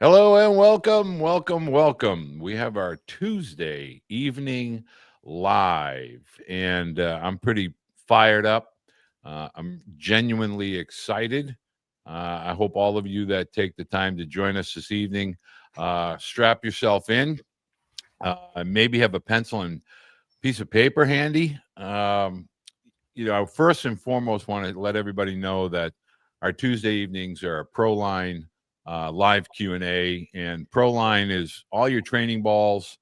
Hello and welcome. We have our Tuesday evening live, and I'm pretty fired up. I'm genuinely excited. I hope all of you that take the time to join us this evening strap yourself in. Maybe have a pencil and piece of paper handy. First and foremost, want to let everybody know that our Tuesday evenings are a ProLine live Q&A, and ProLine is all your training balls,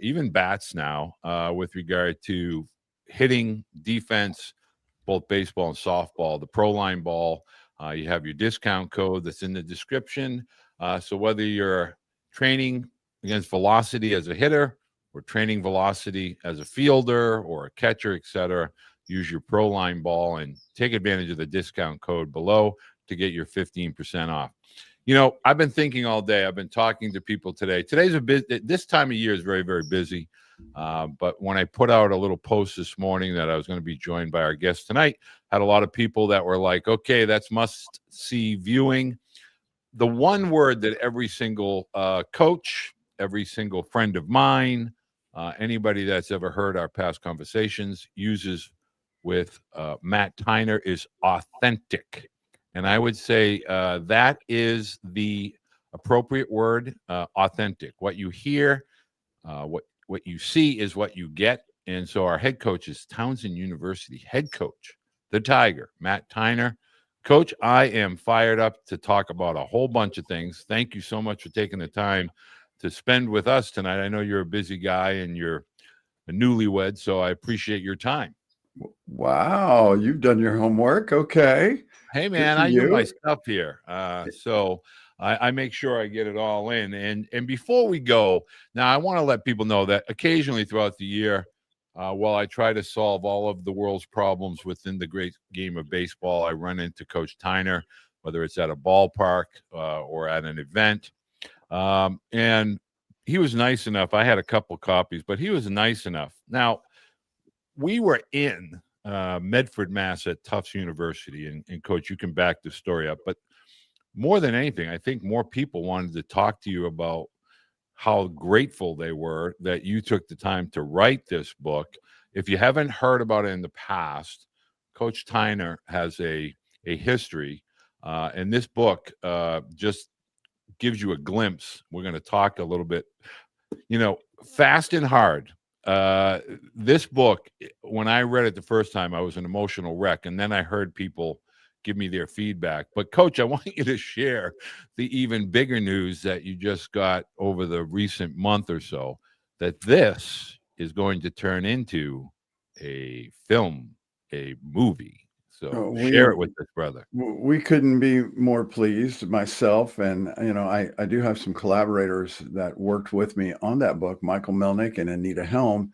even bats now, with regard to hitting, defense, both baseball and softball. The ProLine ball, you have your discount code that's in the description. So whether you're training against velocity as a hitter or training velocity as a fielder or a catcher, etc., use your ProLine ball and take advantage of the discount code below to get your 15% off. I've been thinking all day. I've been talking to people today. This time of year is very, very busy. But when I put out a little post this morning that I was going to be joined by our guest tonight, had a lot of people that were like, okay, that's must see viewing. The one word that every single coach, every single friend of mine, anybody that's ever heard our past conversations uses with Matt Tyner is authentic. And I would say that is the appropriate word, authentic. What you hear, what you see is what you get. And so our head coach is Towson University head coach, the Tiger, Matt Tyner. Coach, I am fired up to talk about a whole bunch of things. Thank you so much for taking the time to spend with us tonight. I know you're a busy guy and you're a newlywed, so I appreciate your time. Wow, you've done your homework. Okay. Hey, Good man, for I do my you. stuff here. So I make sure I get it all in. And before we go, now I want to let people know that occasionally throughout the year, while I try to solve all of the world's problems within the great game of baseball, I run into Coach Tyner, whether it's at a ballpark or at an event. And he was nice enough. I had a couple copies, but he was nice enough. Now, we were in Medford, Mass at Tufts University. And Coach, you can back the story up. But more than anything, I think more people wanted to talk to you about how grateful they were that you took the time to write this book. If you haven't heard about it in the past, Coach Tyner has a history. And this book just gives you a glimpse. We're going to talk a little bit, fast and hard. Uh, this book, when I read it the first time, I was an emotional wreck. And then I heard people give me their feedback. But, Coach, I want you to share the even bigger news that you just got over the recent month or so that this is going to turn into a film, a movie. So Oh, share it with us, brother. we couldn't be more pleased, myself, and I do have some collaborators that worked with me on that book, Michael Melnick and Anita Helm,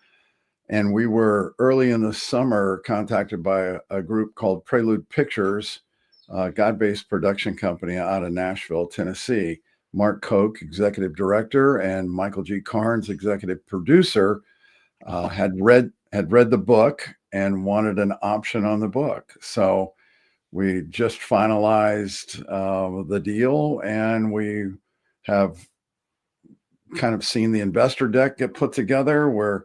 and we were early in the summer contacted by a group called Prelude Pictures, a God-based production company out of Nashville, Tennessee. Mark Koch, executive director, and Michael G. Carnes, executive producer, had read the book and wanted an option on the book. So we just finalized the deal, and we have kind of seen the investor deck get put together, where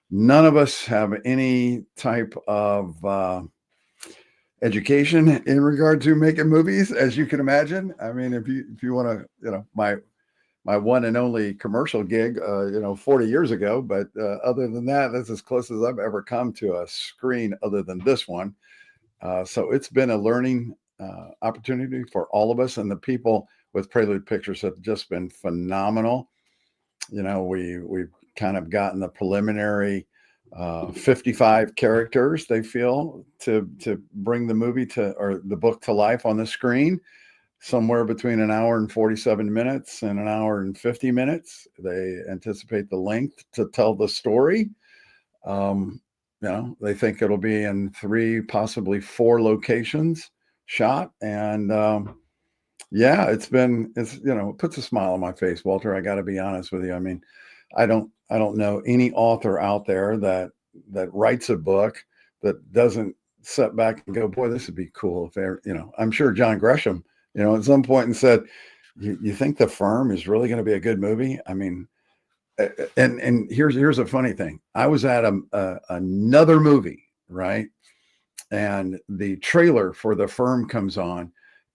none of us have any type of education in regard to making movies, as you can imagine. I mean, if you want to, my one and only commercial gig, 40 years ago. But other than that, that's as close as I've ever come to a screen other than this one. So it's been a learning opportunity for all of us, and the people with Prelude Pictures have just been phenomenal. We've kind of gotten the preliminary 55 characters they feel to bring the movie or the book to life on the screen, somewhere between an hour and 47 minutes and an hour and 50 minutes. They anticipate the length to tell the story. They think it'll be in 3, possibly 4 locations shot. And it puts a smile on my face, Walter. I got to be honest with you. I mean, I don't know any author out there that writes a book that doesn't sit back and go, boy, this would be cool if I'm sure John Gresham, at some point and said, you think The Firm is really going to be a good movie? I mean, and here's a funny thing. I was at another movie, right? And the trailer for The Firm comes on,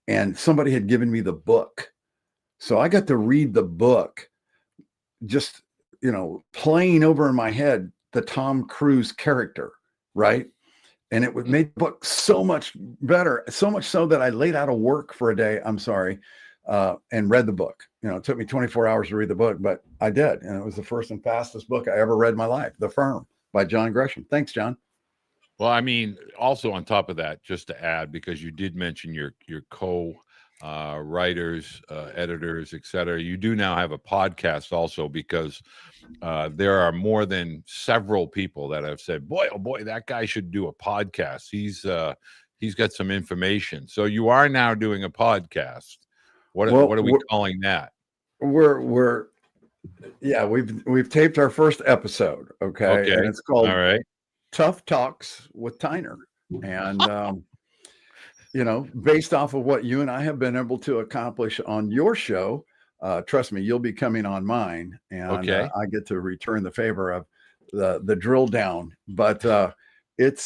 and somebody had given me the book. So I got to read the book, just, playing over in my head the Tom Cruise character, right? And it would make the book so much better, so much so that I laid out of work for a day. I'm sorry. And read the book. It took me 24 hours to read the book, but I did. And it was the first and fastest book I ever read in my life, The Firm by John Gresham. Thanks, John. Well, I mean, also on top of that, just to add, because you did mention your co writers, editors, et cetera, you do now have a podcast also, because there are more than several people that have said, boy, oh boy, that guy should do a podcast. He's got some information. So you are now doing a podcast. What are we calling that? We've taped our first episode. Okay. And it's called All right. Tough Talks with Tyner. And, based off of what you and I have been able to accomplish on your show, trust me, you'll be coming on mine, and I get to return the favor of the drill down. But it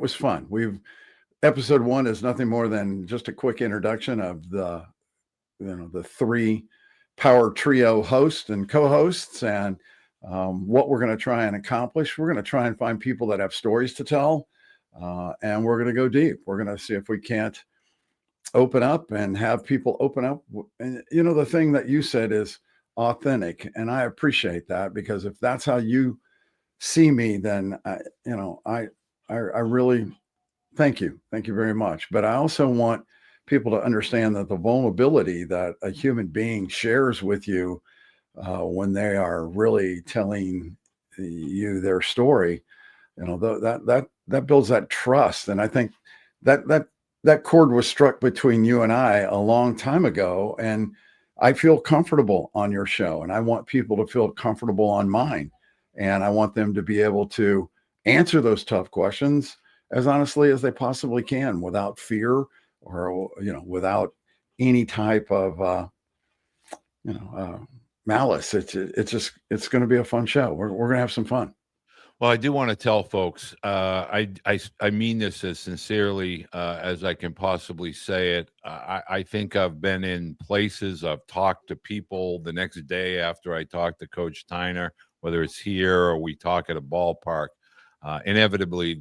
was fun. Episode 1 is nothing more than just a quick introduction of the 3 power trio hosts and co-hosts, and what we're going to try and accomplish. We're going to try and find people that have stories to tell, and we're going to go deep. We're going to see if we can't open up and have people open up. And the thing that you said is authentic, and I appreciate that, because if that's how you see me, then I really thank you very much. But I also want people to understand that the vulnerability that a human being shares with you when they are really telling you their story, that builds that trust. And I think that chord was struck between you and I a long time ago, and I feel comfortable on your show, and I want people to feel comfortable on mine, and I want them to be able to answer those tough questions as honestly as they possibly can, without fear or without any type of malice. It's going to be a fun show. We're going to have some fun. Well, I do want to tell folks, I mean this as sincerely as I can possibly say it. I think I've been in places, I've talked to people the next day after I talked to Coach Tyner, whether it's here or we talk at a ballpark. Inevitably,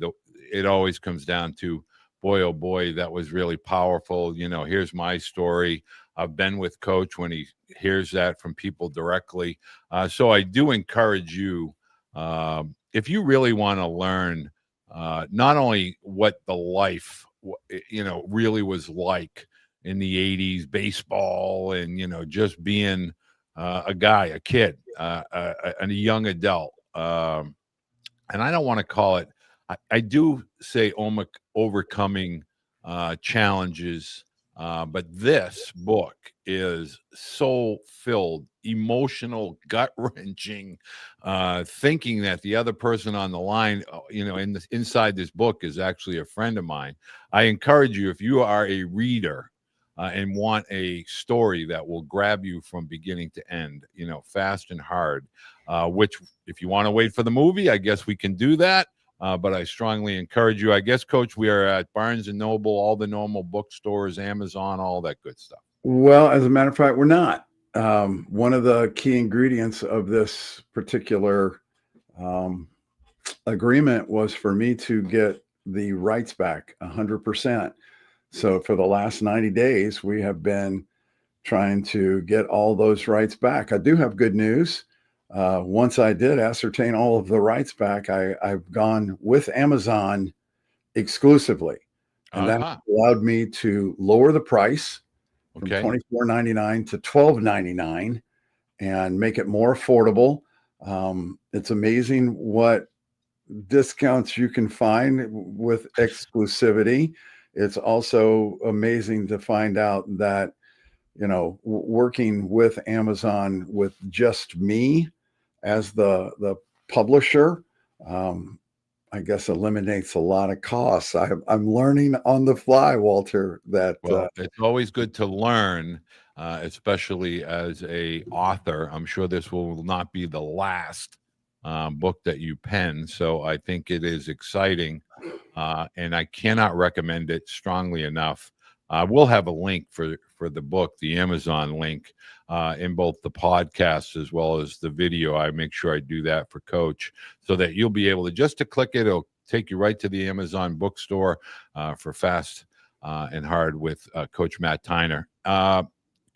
it always comes down to, boy, oh boy, that was really powerful. Here's my story. I've been with Coach when he hears that from people directly. So I do encourage you, if you really want to learn not only what the life really was like in the 80s, baseball, and just being a guy, a kid, and a young adult, and I don't want to call it, I do say overcoming challenges, but this book is so filled, emotional, gut-wrenching, thinking that the other person on the line, inside this book is actually a friend of mine. I encourage you, if you are a reader and want a story that will grab you from beginning to end, fast and hard, which if you want to wait for the movie, I guess we can do that. But I strongly encourage you. I guess, Coach, we are at Barnes & Noble, all the normal bookstores, Amazon, all that good stuff. Well, as a matter of fact, we're not. One of the key ingredients of this particular agreement was for me to get the rights back 100%. So for the last 90 days, we have been trying to get all those rights back. I do have good news. Once I did ascertain all of the rights back, I've gone with Amazon exclusively. And that allowed me to lower the price from $24.99 to $12.99 and make it more affordable. It's amazing what discounts you can find with exclusivity. It's also amazing to find out that, working with Amazon with just me as the publisher, I guess, eliminates a lot of costs. I'm learning on the fly, Walter, that Well, it's always good to learn, especially as a author. I'm sure this will not be the last book that you pen, so I think it is exciting, and I cannot recommend it strongly enough. We'll have a link for the book, the Amazon link, in both the podcast as well as the video. I make sure I do that for Coach, so that you'll be able to just to click it. It'll take you right to the Amazon bookstore for fast and hard with Coach Matt Tyner.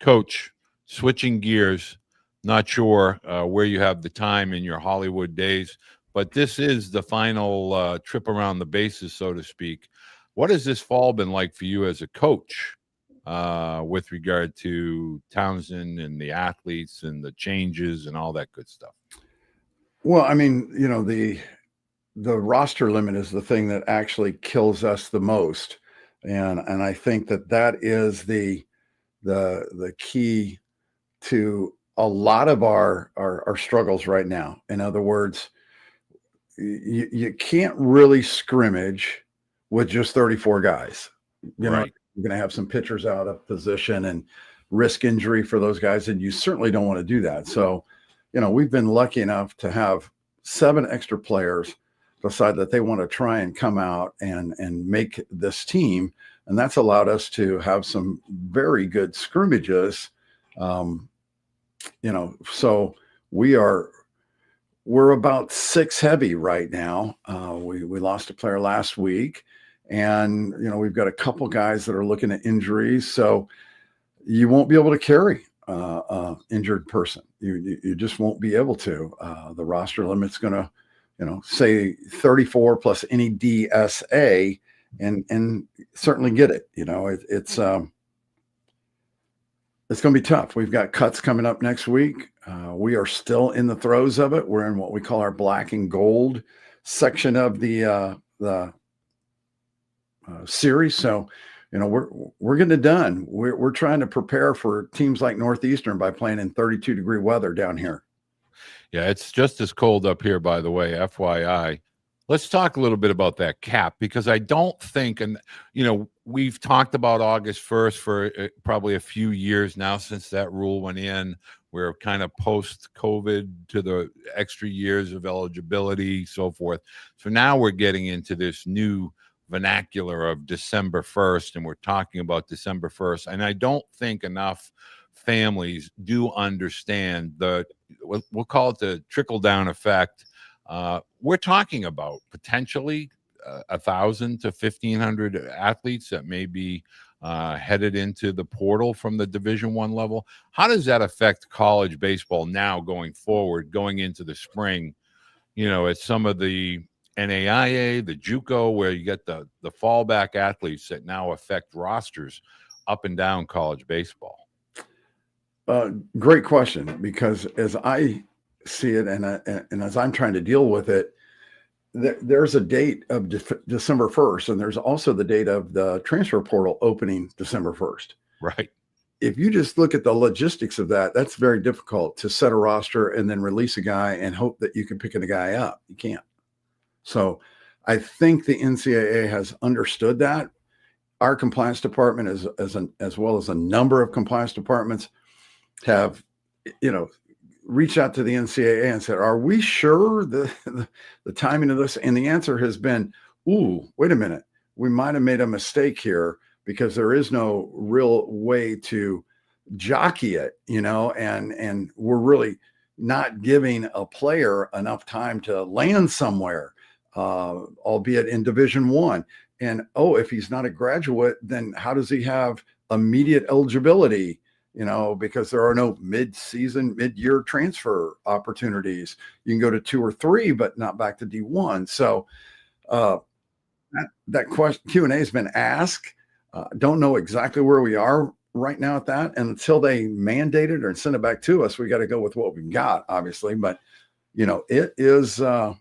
Coach, switching gears, not sure where you have the time in your Hollywood days, but this is the final trip around the bases, so to speak. What has this fall been like for you as a coach with regard to Towson and the athletes and the changes and all that good stuff? well, I mean, the roster limit is the thing that actually kills us the most, and I think that is the key to a lot of our struggles right now. In other words, you can't really scrimmage with just 34 guys. Right. You're going to have some pitchers out of position and risk injury for those guys, and you certainly don't want to do that. So, we've been lucky enough to have 7 extra players decide that they want to try and come out and make this team, and that's allowed us to have some very good scrimmages. So we're about 6 heavy right now. We lost a player last week, and we've got a couple guys that are looking at injuries. So you won't be able to carry injured person. You just won't be able to. The roster limit's going to, say 34 plus any DSA, and certainly get it. It's going to be tough. We've got cuts coming up next week. We are still in the throes of it. We're in what we call our black and gold section of the series. So, we're getting it done. We're trying to prepare for teams like Northeastern by playing in 32-degree weather down here. Yeah, it's just as cold up here, by the way, FYI. Let's talk a little bit about that cap, because I don't think, and we've talked about August 1st for probably a few years now since that rule went in. We're kind of post-COVID to the extra years of eligibility, so forth. So now we're getting into this new vernacular of December 1st, and we're talking about December 1st. And I don't think enough families do understand we'll call it the trickle-down effect. We're talking about potentially 1,000 to 1,500 athletes that may be headed into the portal from the Division I level. How does that affect college baseball now going forward, going into the spring? It's some of the NAIA, the JUCO, where you get the fallback athletes that now affect rosters up and down college baseball. Great question, because as I see it, and as I'm trying to deal with it, there's a date of December 1st, and there's also the date of the transfer portal opening December 1st. Right. If you just look at the logistics of that, that's very difficult to set a roster and then release a guy and hope that you can pick a guy up. You can't. So I think the NCAA has understood that. Our compliance department, as well as a number of compliance departments, have reached out to the NCAA and said, are we sure the timing of this? And the answer has been, wait a minute, we might have made a mistake here, because there is no real way to jockey it, and we're really not giving a player enough time to land somewhere, albeit in Division I. And if he's not a graduate, then how does he have immediate eligibility? Because there are no mid-year transfer opportunities. You can go to 2 or 3, but not back to D1. So that question Q&A has been asked. Don't know exactly where we are right now at that. And until they mandate it or send it back to us, we got to go with what we've got, obviously. But it is that's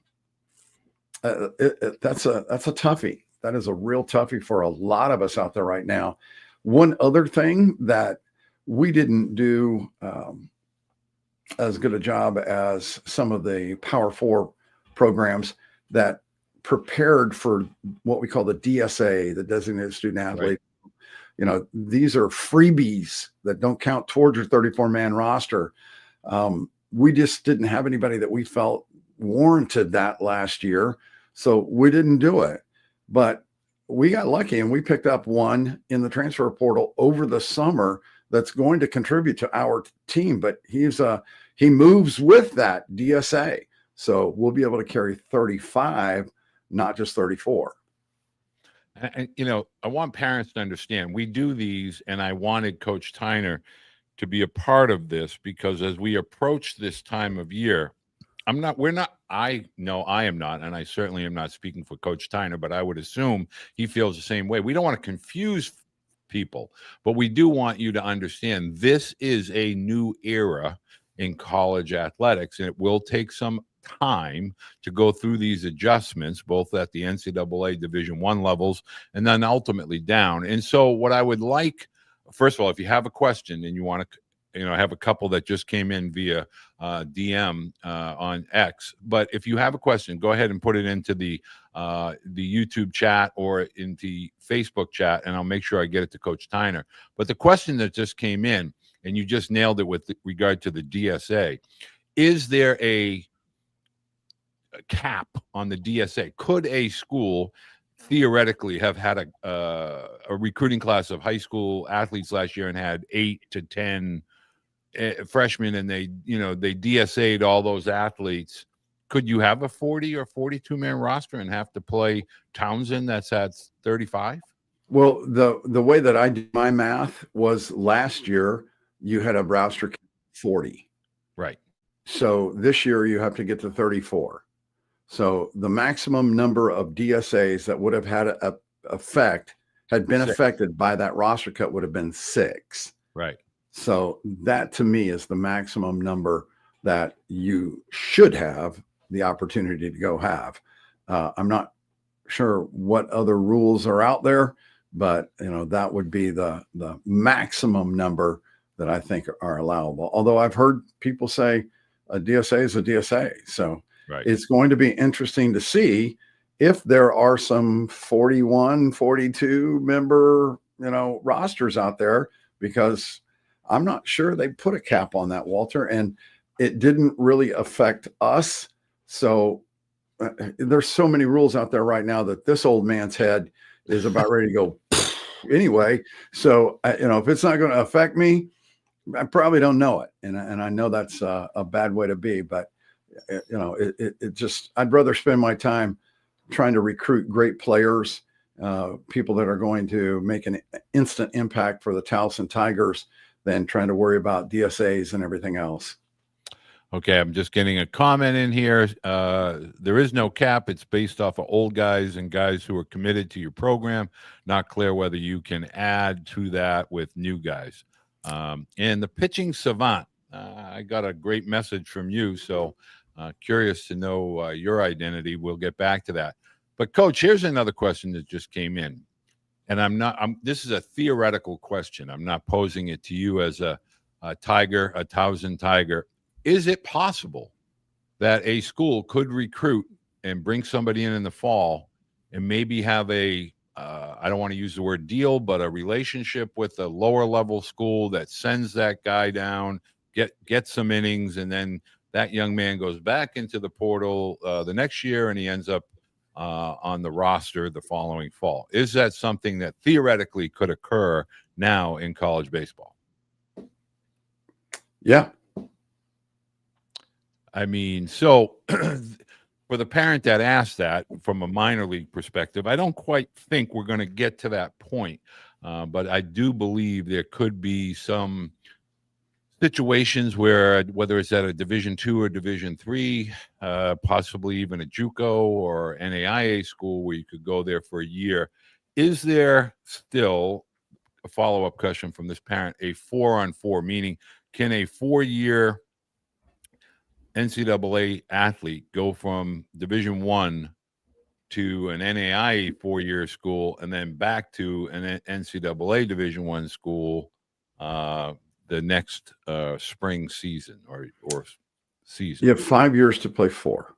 a toughie. That is a real toughie for a lot of us out there right now. One other thing that we didn't do as good a job as some of the Power 4 programs that prepared for what we call the DSA, the designated student athlete. Right. You know, these are freebies that don't count towards your 34-man roster. We just didn't have anybody that we felt warranted that last year, so we didn't do it. But we got lucky and we picked up one in the transfer portal over the summer that's going to contribute to our team. But he moves with that DSA, so we'll be able to carry 35, not just 34. And, you know, I want parents to understand we do these, and I wanted Coach Tyner to be a part of this because as we approach this time of year, I know I am not, and I certainly am not speaking for Coach Tyner, but I would assume he feels the same way. We don't want to confuse people, but we do want you to understand this is a new era in college athletics, and it will take some time to go through these adjustments, both at the NCAA Division I levels and then ultimately down. And so what I would like, first of all, if you have a question and you want to, you know, I have a couple that just came in via DM on X, but if you have a question, go ahead and put it into the YouTube chat or into the Facebook chat, and I'll make sure I get it to Coach Tyner. But the question that just came in, and you just nailed it with regard to the DSA, is there a cap on the DSA? Could a school theoretically have had a recruiting class of high school athletes last year and had 8 to 10 freshmen, and they DSA'd all those athletes? Could you have a 40 or 42-man roster and have to play Towson that's at 35? Well, the way that I did my math was last year you had a roster 40. Right. So this year you have to get to 34. So the maximum number of DSAs that would have had had been 6. affected by that roster cut would have been 6. Right. So that to me is the maximum number that you should have the opportunity to go have. I'm not sure what other rules are out there, but you know, that would be the maximum number that I think are allowable. Although I've heard people say a DSA is a DSA. So right. It's going to be interesting to see if there are some 41, 42 member, you know, rosters out there, because I'm not sure they put a cap on that, Walter, and it didn't really affect us. So there's so many rules out there right now that this old man's head is about ready to go anyway. So, you know, if it's not going to affect me, I probably don't know it. And I know that's a bad way to be, but you know, it just, I'd rather spend my time trying to recruit great players, people that are going to make an instant impact for the Towson Tigers, than trying to worry about DSAs and everything else. Okay, I'm just getting a comment in here. There is no cap. It's based off of old guys and guys who are committed to your program. Not clear whether you can add to that with new guys. And the pitching savant, I got a great message from you, so curious to know your identity. We'll get back to that. But, Coach, here's another question that just came in. And this is a theoretical question. I'm not posing it to you as a Tiger, a Towson Tiger. Is it possible that a school could recruit and bring somebody in the fall and maybe have I don't want to use the word deal, but a relationship with a lower level school that sends that guy down, get some innings, and then that young man goes back into the portal the next year and he ends up on the roster the following fall? Is that something that theoretically could occur now in college baseball? Yeah. I mean, so for the parent that asked that from a minor league perspective, I don't quite think we're going to get to that point. But I do believe there could be some situations where, whether it's at a Division II or Division III, possibly even a JUCO or NAIA school where you could go there for a year. Is there still, a follow-up question from this parent, a 4-on-4, meaning can a 4-year NCAA athlete go from Division I to an NAIA 4-year school and then back to an NCAA Division I school the next spring season or season? You have 5 years to play 4.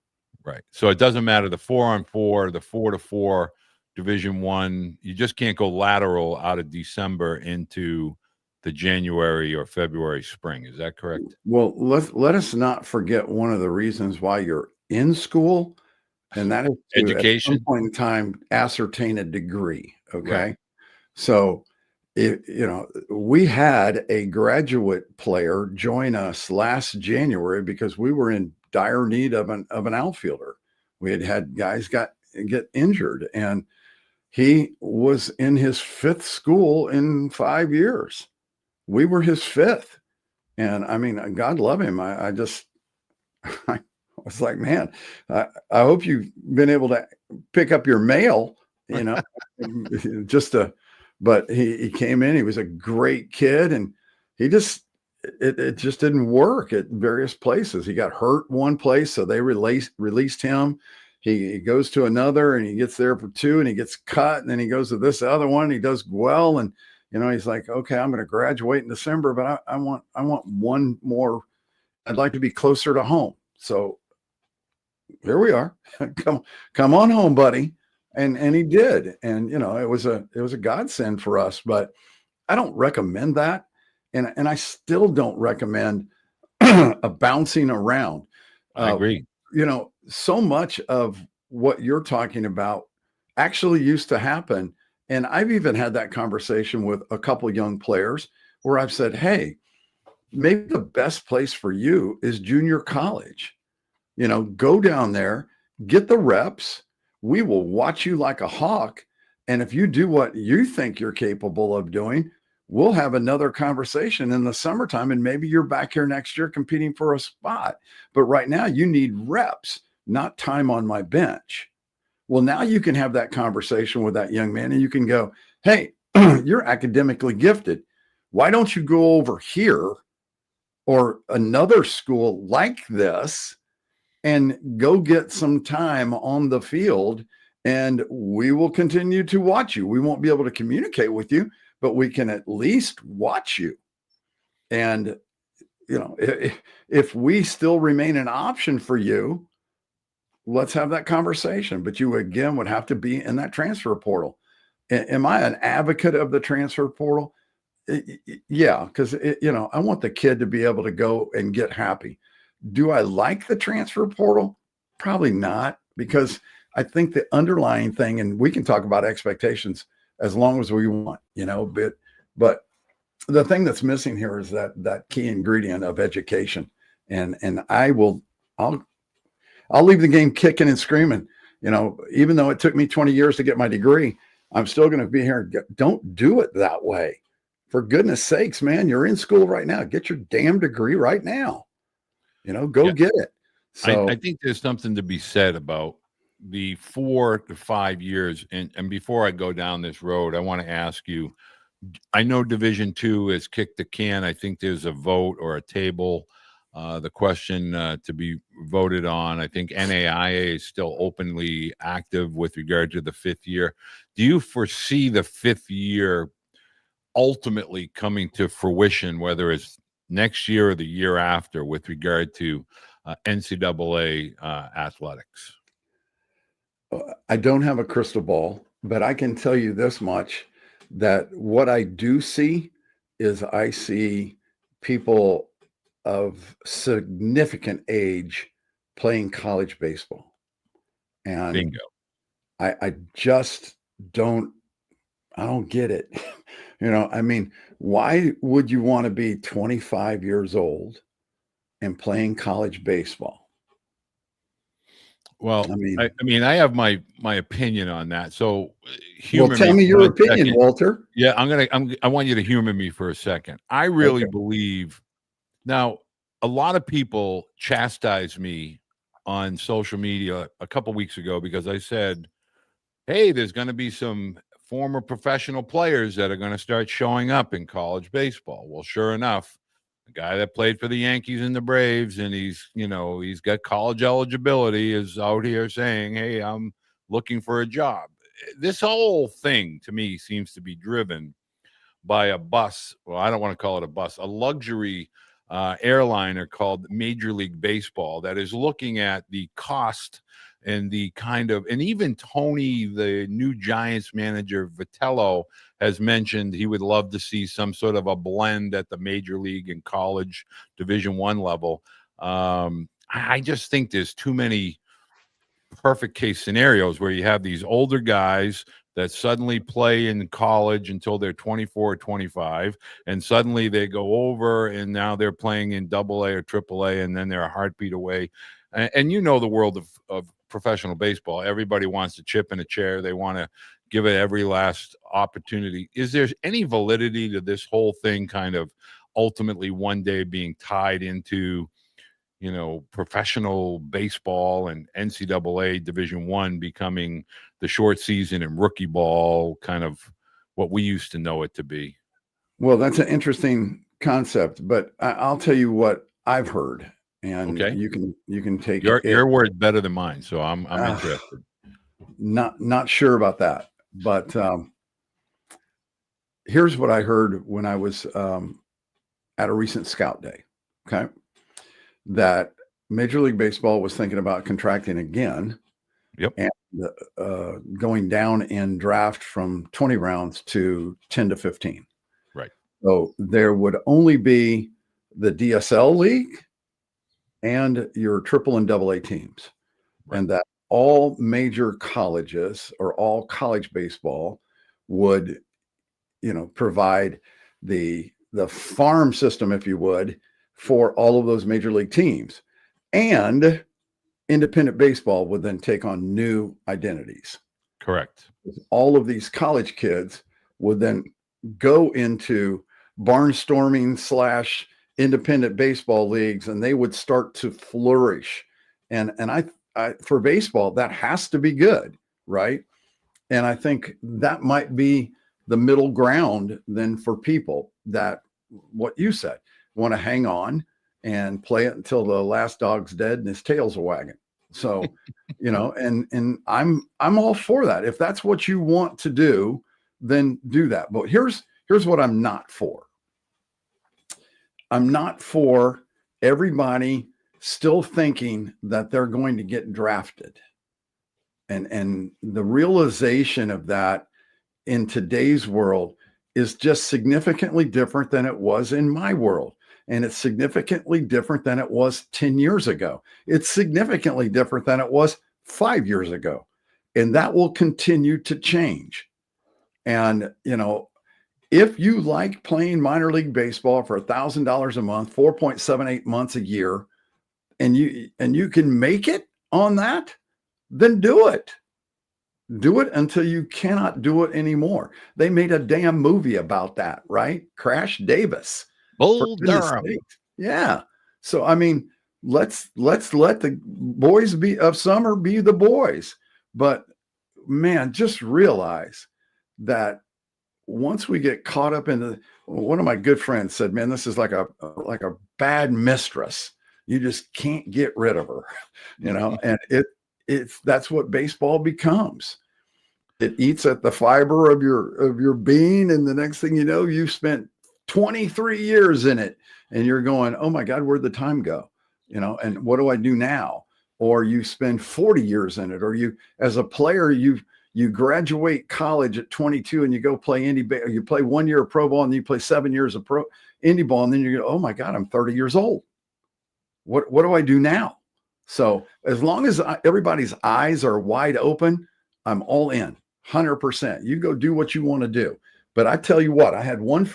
Right. So it doesn't matter the 4-on-4, the 4-to-4, Division One. You just can't go lateral out of December into the January or February spring. Is that correct? Well, let us not forget one of the reasons why you're in school, and that is to, at some Education. point in time, ascertain a degree. Okay. Right. So, we had a graduate player join us last January because we were in dire need of an outfielder. We had guys get injured, and he was in his fifth school in 5 years. We were his fifth. And I mean, God love him. I just, I was like, man, I hope you've been able to pick up your mail, you know, just to, but he came in, he was a great kid, and he just, it just didn't work at various places. He got hurt one place, so they released him. He goes to another, and he gets there for 2, and he gets cut, and then he goes to this other one. He does well, and he's like, okay, I'm going to graduate in December, but I want one more. I'd like to be closer to home. So here we are. come on home, buddy. And he did. And it was a godsend for us, but I don't recommend that. And I still don't recommend a bouncing around. I agree. So much of what you're talking about actually used to happen. And I've even had that conversation with a couple young players where I've said, hey, maybe the best place for you is junior college. Go down there, get the reps. We will watch you like a hawk. And if you do what you think you're capable of doing, we'll have another conversation in the summertime. And maybe you're back here next year competing for a spot. But right now you need reps, not time on my bench. Well, now you can have that conversation with that young man, and you can go, hey, you're academically gifted. Why don't you go over here or another school like this and go get some time on the field, and we will continue to watch you. We won't be able to communicate with you, but we can at least watch you. And, if we still remain an option for you, let's have that conversation. But you, again, would have to be in that transfer portal. Am I an advocate of the transfer portal? Yeah, because, I want the kid to be able to go and get happy. Do I like the transfer portal? Probably not, because I think the underlying thing, and we can talk about expectations as long as we want, but the thing that's missing here is that key ingredient of education. And I'll leave the game kicking and screaming. Even though it took me 20 years to get my degree, I'm still going to be here. Don't do it that way. For goodness sakes, man, you're in school right now. Get your damn degree right now. Go get it. So I think there's something to be said about the 4 to 5 years. And before I go down this road, I want to ask you, I know Division II has kicked the can. I think there's a vote or a table, the question to be voted on. I think NAIA is still openly active with regard to the 5th year. Do you foresee the 5th year ultimately coming to fruition, whether it's next year or the year after, with regard to NCAA athletics? I don't have a crystal ball, but I can tell you this much, that what I do see is I see people of significant age playing college baseball. And Bingo. I just don't get it. I mean, why would you want to be 25 years old and playing college baseball? Well, I have my opinion on that. So, well, tell me your opinion, second. Walter. Yeah, I want you to humor me for a second. I really believe now. A lot of people chastise me on social media a couple weeks ago because I said, "Hey, there's going to be some former professional players that are going to start showing up in college baseball." Well, sure enough, the guy that played for the Yankees and the Braves, and he's got college eligibility, is out here saying, "Hey, I'm looking for a job." This whole thing to me seems to be driven by a bus. Well, I don't want to call it a bus, a luxury airliner called Major League Baseball that is looking at the cost and the kind of, and even Tony, the new Giants manager, Vitello, has mentioned he would love to see some sort of a blend at the major league and college Division I level. I just think there's too many perfect case scenarios where you have these older guys that suddenly play in college until they're 24 or 25, and suddenly they go over and now they're playing in AA or AAA, and then they're a heartbeat away. And you know the world of professional baseball. Everybody wants to chip in a chair. They want to give it every last opportunity. Is there any validity to this whole thing kind of ultimately one day being tied into, you know, professional baseball and NCAA Division I becoming the short season and rookie ball, kind of what we used to know it to be? Well, that's an interesting concept, but I'll tell you what I've heard, and Okay. you can take your word's better than mine, so I'm interested. Not sure about that, but here's what I heard when I was at a recent scout day. Okay. That Major League Baseball was thinking about contracting again. Yep. And going down in draft from 20 rounds to 10 to 15. Right. So there would only be the DSL league and your triple and double A teams. Right. And that all major colleges or all college baseball would, you know, provide the farm system, if you would, for all of those major league teams. And independent baseball would then take on new identities. Correct. All of these college kids would then go into barnstorming / independent baseball leagues, and they would start to flourish. And I for baseball, that has to be good, right? And I think that might be the middle ground then for people that, what you said, want to hang on and play it until the last dog's dead and his tail's a wagging. So, you know, and I'm all for that. If that's what you want to do, then do that. But here's what I'm not for. I'm not for everybody still thinking that they're going to get drafted. And the realization of that in today's world is just significantly different than it was in my world. And it's significantly different than it was 10 years ago. It's significantly different than it was 5 years ago. And that will continue to change. And, you know, if you like playing minor league baseball for $1,000 a month, 4.78 months a year, and you can make it on that, then do it. Do it until you cannot do it anymore. They made a damn movie about that, right? Crash Davis. Bull Durham. Yeah. So, I mean, let's let the boys of summer be the boys. But man, just realize that once we get caught up in one of my good friends said, man, this is like a bad mistress. You just can't get rid of her, you know, and that's what baseball becomes. It eats at the fiber of your being. And the next thing you know, you've spent 23 years in it and you're going, oh my God, where'd the time go? You know, and what do I do now? Or you spend 40 years in it, or you, as a player, you graduate college at 22 and you go play you play 1 year of pro ball and you play 7 years of pro indie ball. And then you go, oh my God, I'm 30 years old. What do I do now? So as long as everybody's eyes are wide open, I'm all in 100%. You go do what you want to do. But I tell you what, I had one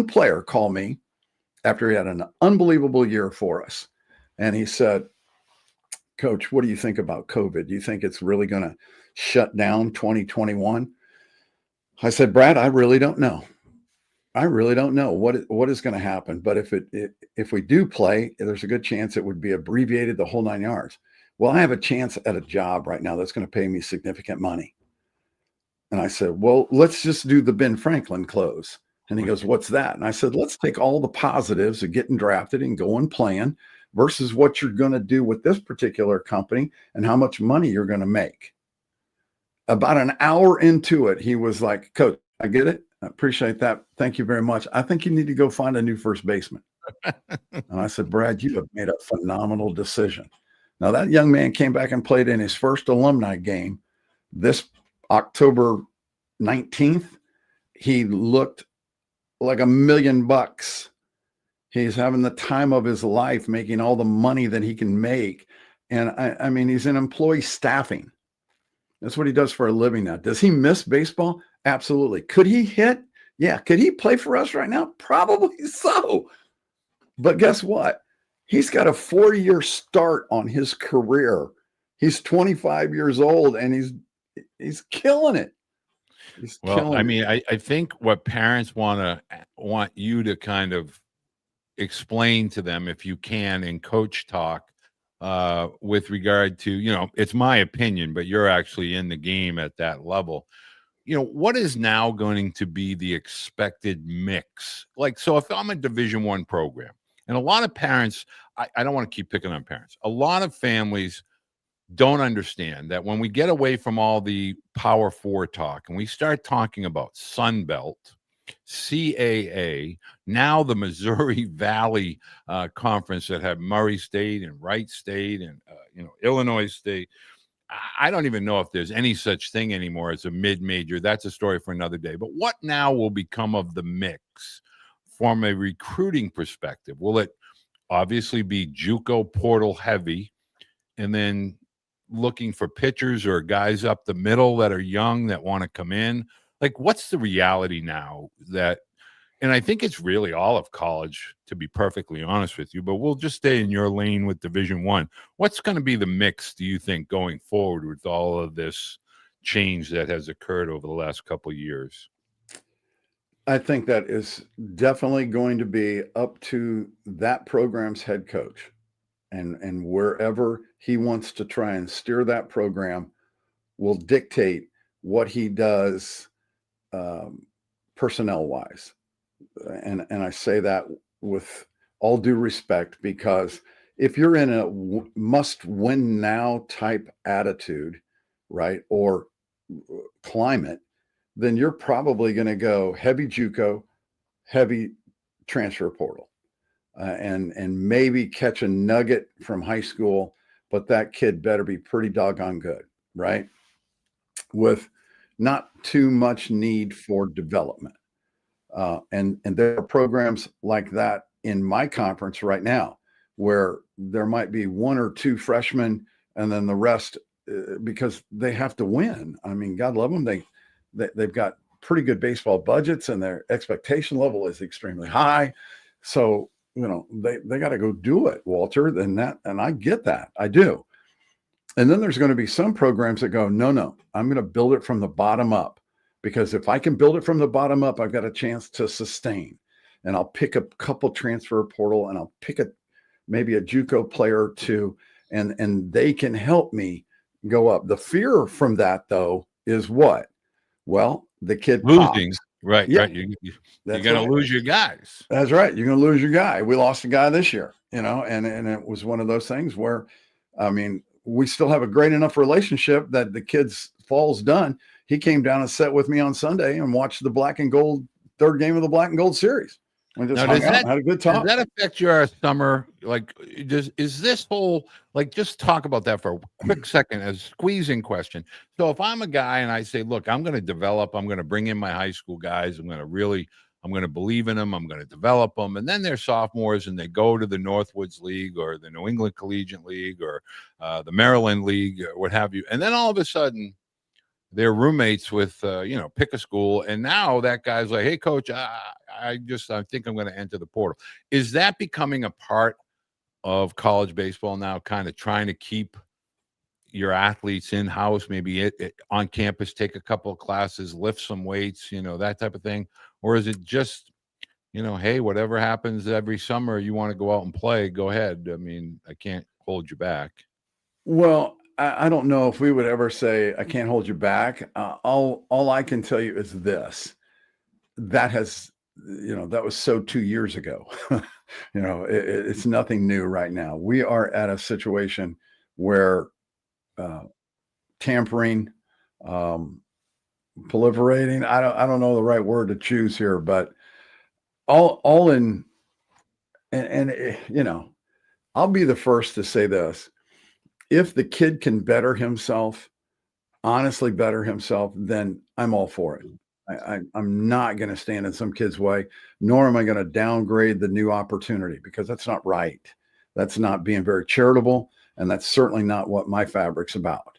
player call me after he had an unbelievable year for us. And he said, Coach, what do you think about COVID? Do you think it's really going to shut down 2021? I said, Brad, I really don't know. I really don't know what is going to happen. But if we do play, there's a good chance it would be abbreviated the whole 9 yards. Well, I have a chance at a job right now that's going to pay me significant money. And I said, well, let's just do the Ben Franklin close. And he goes, what's that? And I said, let's take all the positives of getting drafted and going playing versus what you're going to do with this particular company and how much money you're going to make. About an hour into it, he was like, Coach, I get it. I appreciate that. Thank you very much. I think you need to go find a new first baseman. And I said, Brad, you have made a phenomenal decision. Now, that young man came back and played in his first alumni game this October 19th. He looked like $1,000,000. He's having the time of his life, making all the money that he can make. And I mean, he's in employee staffing. That's what he does for a living now. Does he miss baseball? Absolutely. Could he hit? Yeah. Could he play for us right now? Probably so. But guess what? He's got a 4-year start on his career. He's 25 years old and he's killing it. Well, I mean, I think what parents want you to kind of explain to them, if you can, in coach talk, with regard to, it's my opinion, but you're actually in the game at that level. What is now going to be the expected mix? Like, so if I'm a Division I program, and a lot of parents, I don't want to keep picking on parents, a lot of families don't understand that when we get away from all the Power 4 talk and we start talking about Sun Belt, CAA, now the Missouri Valley Conference that have Murray State and Wright State and Illinois State. I don't even know if there's any such thing anymore as a mid-major. That's a story for another day. But what now will become of the mix from a recruiting perspective? Will it obviously be JUCO portal heavy and then looking for pitchers or guys up the middle that are young that want to come in? Like, what's the reality now and I think it's really all of college, to be perfectly honest with you, but we'll just stay in your lane with Division I. What's going to be the mix, do you think, going forward with all of this change that has occurred over the last couple of years? I think that is definitely going to be up to that program's head coach and wherever he wants to try and steer that program will dictate what he does personnel wise. And I say that with all due respect, because if you're in a must win now type attitude, right, or climate, then you're probably going to go heavy JUCO, heavy transfer portal, and maybe catch a nugget from high school, but that kid better be pretty doggone good, right? With not too much need for development. And there are programs like that in my conference right now, where there might be 1 or 2 freshmen, and then the rest, because they have to win. I mean, God love them. They've got pretty good baseball budgets, and their expectation level is extremely high. So, they got to go do it, Walter. And I get that. I do. And then there's going to be some programs that go, no, I'm going to build it from the bottom up, because if I can build it from the bottom up, I've got a chance to sustain. And I'll pick a couple transfer portal, and I'll pick maybe a JUCO player or 2, and they can help me go up. The fear from that, though, is what? Well, the kid losing, pops. right? Yeah, right. You're going to lose your guys. That's right. You're going to lose your guy. We lost a guy this year, and it was one of those things where, I mean, we still have a great enough relationship that the kid's fall's done. He came down and sat with me on Sunday and watched the black and gold third game of the black and gold series. We just hung out and had a good time. Does that affect your summer? Like, is this whole, like, just talk about that for a quick second, as a squeezing question. So if I'm a guy and I say, look, I'm going to develop, I'm going to bring in my high school guys, I'm going to believe in them, I'm going to develop them. And then they're sophomores and they go to the Northwoods League or the New England Collegiate League or the Maryland League or what have you. And then all of a sudden, they're roommates with, pick a school. And now that guy's like, hey, coach, I think I'm going to enter the portal. Is that becoming a part of college baseball now, kind of trying to keep your athletes in-house, maybe on campus, take a couple of classes, lift some weights, that type of thing? Or is it just, hey, whatever happens every summer, you want to go out and play, go ahead. I mean, I can't hold you back. Well, I don't know if we would ever say, I can't hold you back. All I can tell you is this. That was so 2 years ago. It's nothing new right now. We are at a situation where tampering, proliferating, I don't know the right word to choose here, but all in you know, I'll be the first to say this. If the kid can better himself, honestly better himself, then I'm all for it. I'm not going to stand in some kid's way, nor am I going to downgrade the new opportunity, because that's not right. That's not being very charitable, and that's certainly not what my fabric's about.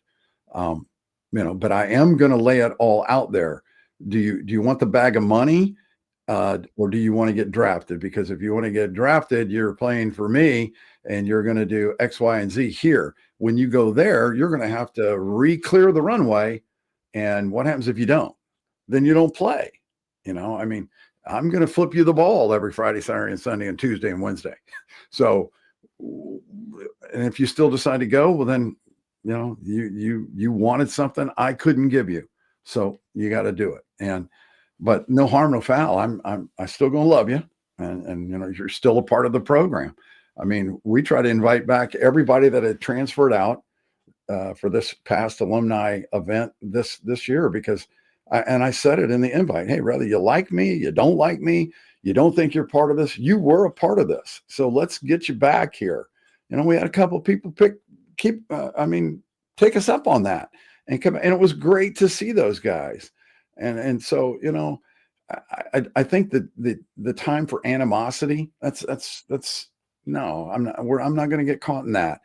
But I am going to lay it all out there. Do you want the bag of money, or do you want to get drafted? Because if you want to get drafted, you're playing for me, and you're going to do X, Y, and Z here. When you go there, you're going to have to re-clear the runway. And what happens if you don't? Then you don't play. I mean, I'm going to flip you the ball every Friday, Saturday, and Sunday, and Tuesday and Wednesday. So, and if you still decide to go, well, then, you wanted something I couldn't give you. So you got to do it. But no harm, no foul. I still going to love you. And you're still a part of the program. I mean, we try to invite back everybody that had transferred out for this past alumni event this year, because I said it in the invite. Hey, whether you like me, you don't like me, you don't think you're part of this, you were a part of this. So let's get you back here. We had a couple of people take us up on that and come. And it was great to see those guys. And so, I think that the time for animosity, that's no, I'm not going to get caught in that.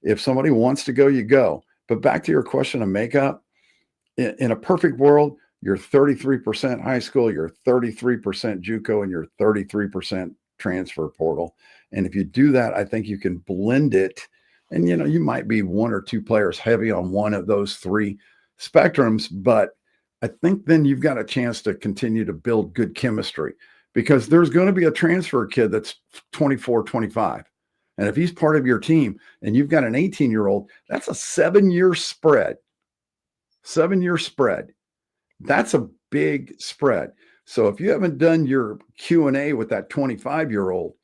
If somebody wants to go, you go. But back to your question of makeup, in a perfect world, you're 33% high school, you're 33% JUCO, and you're 33% transfer portal. And if you do that, I think you can blend it. And, you might be one or two players heavy on one of those three spectrums, but I think then you've got a chance to continue to build good chemistry, because there's going to be a transfer kid that's 24, 25. And if he's part of your team and you've got an 18-year-old, that's a 7-year spread. 7-year spread. That's a big spread. So if you haven't done your Q&A with that 25-year-old,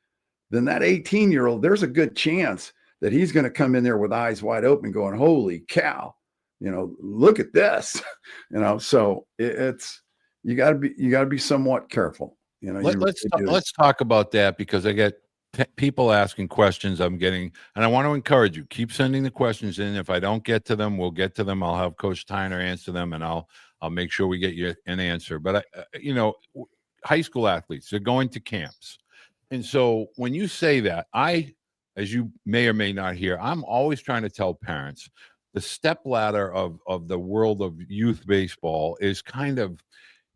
then that 18-year-old, there's a good chance that he's going to come in there with eyes wide open going, holy cow, look at this, so it's, you got to be somewhat careful. Let's talk about that, because I get people asking questions I'm getting, and I want to encourage you, keep sending the questions in. If I don't get to them, we'll get to them. I'll have Coach Tyner answer them, and I'll make sure we get you an answer. But high school athletes, they're going to camps. And so when you say that, as you may or may not hear, I'm always trying to tell parents the step ladder of the world of youth baseball is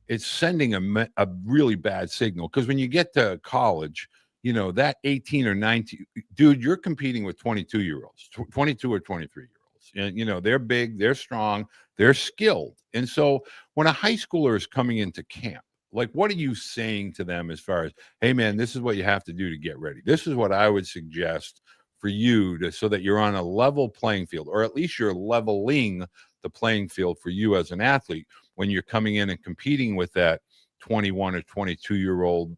it's sending a really bad signal. Because when you get to college, that 18 or 19, dude, you're competing with 22-year-olds, 22 or 23-year-olds. And, they're big, they're strong, they're skilled. And so when a high schooler is coming into camp, like, what are you saying to them as far as, hey, man, this is what you have to do to get ready? This is what I would suggest for you so that you're on a level playing field, or at least you're leveling the playing field for you as an athlete when you're coming in and competing with that 21 or 22-year-old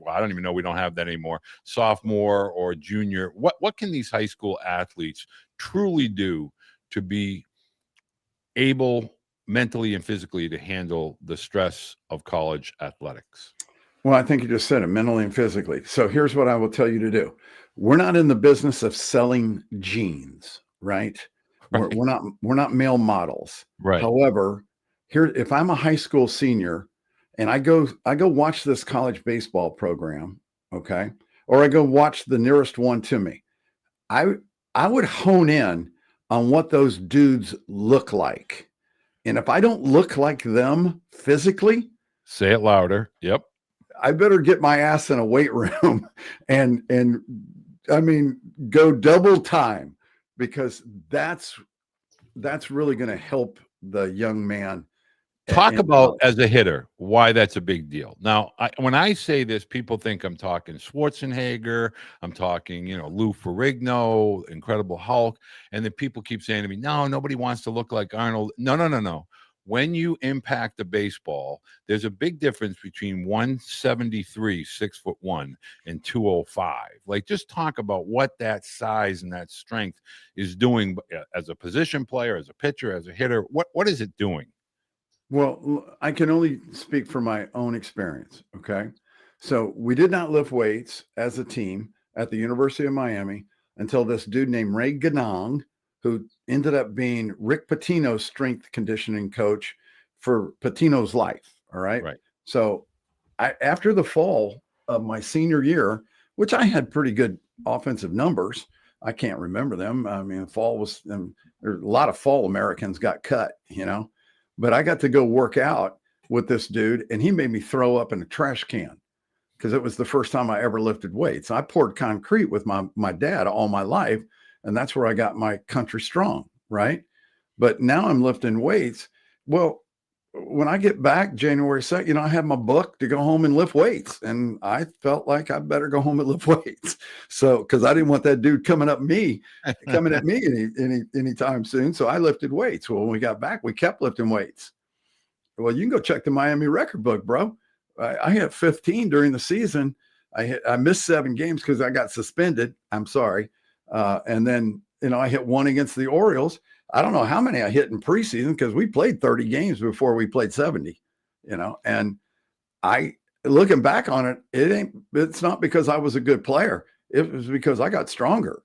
I don't even know, we don't have that anymore, sophomore or junior. What can these high school athletes truly do to be able mentally and physically to handle the stress of college athletics? Well, I think you just said it, mentally and physically. So here's what I will tell you to do. We're not in the business of selling jeans, right? Right. We're not male models. Right. However, if I'm a high school senior and I go watch this college baseball program, okay, or I go watch the nearest one to me, I would hone in on what those dudes look like. And if I don't look like them physically, say it louder. Yep. I better get my ass in a weight room and I mean, go double time, because that's really going to help the young man. Talk about, as a hitter, why that's a big deal. Now, when I say this, people think I'm talking Schwarzenegger, I'm talking, Lou Ferrigno, Incredible Hulk, and then people keep saying to me, no, nobody wants to look like Arnold. No. When you impact a baseball, there's a big difference between 173, 6'1", and 205. Like, just talk about what that size and that strength is doing as a position player, as a pitcher, as a hitter. What is it doing? Well, I can only speak from my own experience. Okay. So we did not lift weights as a team at the University of Miami until this dude named Ray Ganong, who ended up being Rick Pitino's strength conditioning coach for Pitino's life. All right. Right. So after the fall of my senior year, which I had pretty good offensive numbers, I can't remember them. I mean, fall was, there's a lot of fall Americans got cut, but I got to go work out with this dude, and he made me throw up in a trash can because it was the first time I ever lifted weights. I poured concrete with my dad all my life, and that's where I got my country strong, right? But now I'm lifting weights. Well, when I get back January 2nd, I have my book to go home and lift weights. And I felt like I better go home and lift weights. So, because I didn't want that dude coming at me anytime soon. So I lifted weights. Well, when we got back, we kept lifting weights. Well, you can go check the Miami record book, bro. I hit 15 during the season. I missed 7 games because I got suspended. I'm sorry. And then, I hit 1 against the Orioles. I don't know how many I hit in preseason because we played 30 games before we played 70, and looking back on it, it's not because I was a good player. It was because I got stronger,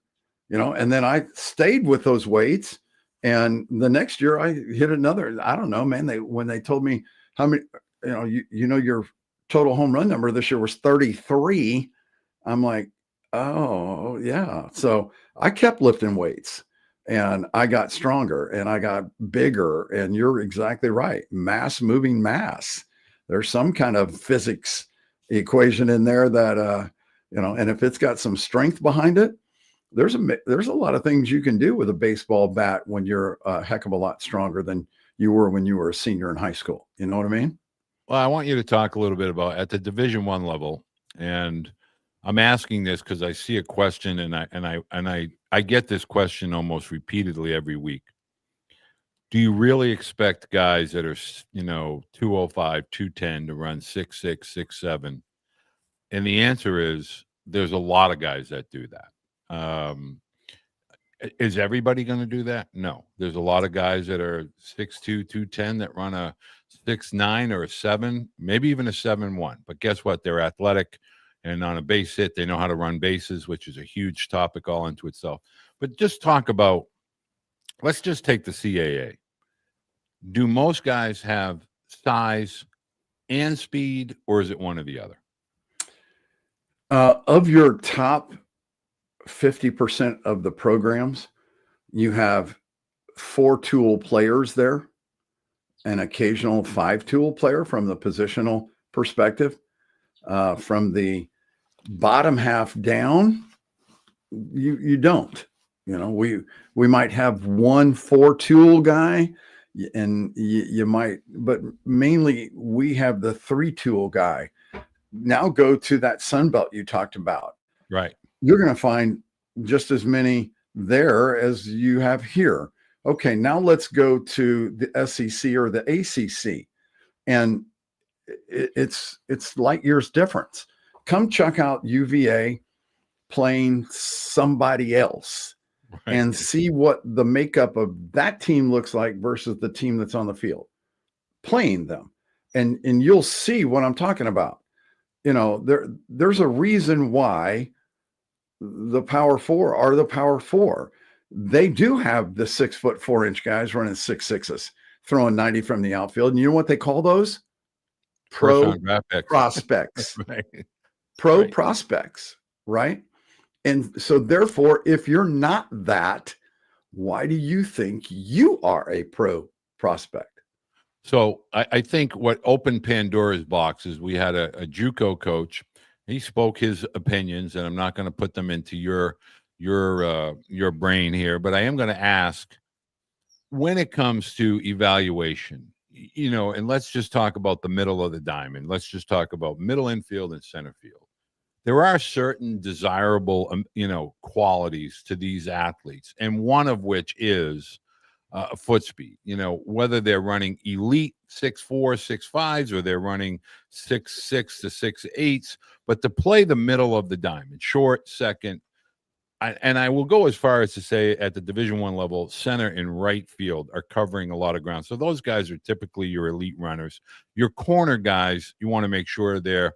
and then I stayed with those weights. And the next year I hit another, I don't know, man, when they told me how many, your total home run number this year was 33. I'm like, oh yeah. So I kept lifting weights. And I got stronger and I got bigger. And you're exactly right. Mass moving mass. There's some kind of physics equation in there that, and if it's got some strength behind it, there's a lot of things you can do with a baseball bat when you're a heck of a lot stronger than you were when you were a senior in high school. You know what I mean? Well, I want you to talk a little bit about at the Division I level, and I'm asking this because I see a question, and I get this question almost repeatedly every week. Do you really expect guys that are 205, 210 to run 6'6", 6'7"? And the answer is there's a lot of guys that do that. Is everybody going to do that? No. There's a lot of guys that are 6'2", 210 that run a 6'9" or a 7, maybe even a 7'1". But guess what? They're athletic. And on a base hit, they know how to run bases, which is a huge topic all into itself. But just talk about, let's just take the CAA. Do most guys have size and speed, or is it one or the other? Of your top 50% of the programs, you have 4-tool players there, an occasional 5-tool player from the positional perspective. From the bottom half down, you don't. We might have 1 4-tool guy, and you might, but mainly we have the 3-tool guy. Now go to that Sun Belt you talked about. Right. You're going to find just as many there as you have here. Okay, now let's go to the SEC or the ACC, and it's light years difference. Come check out UVA playing somebody else, right, and see what the makeup of that team looks like versus the team that's on the field playing them. And you'll see what I'm talking about. There's a reason why the Power 4 are the Power 4. They do have the 6'4" guys running 6'6", throwing 90 from the outfield. And you know what they call those? Pro prospects. Right. Pro prospects, right? And so therefore, if you're not that, why do you think you are a pro prospect? So I think what opened Pandora's box is we had a JUCO coach. He spoke his opinions, and I'm not going to put them into your brain here, but I am going to ask, when it comes to evaluation, and let's just talk about the middle of the diamond. Let's just talk about middle infield and center field. There are certain desirable, qualities to these athletes, and one of which is foot speed. Whether they're running elite 6'4", 6'5", or they're running 6'6" to 6'8", but to play the middle of the diamond, short, second, and I will go as far as to say at the Division I level, center and right field are covering a lot of ground. So those guys are typically your elite runners. Your corner guys, you want to make sure they're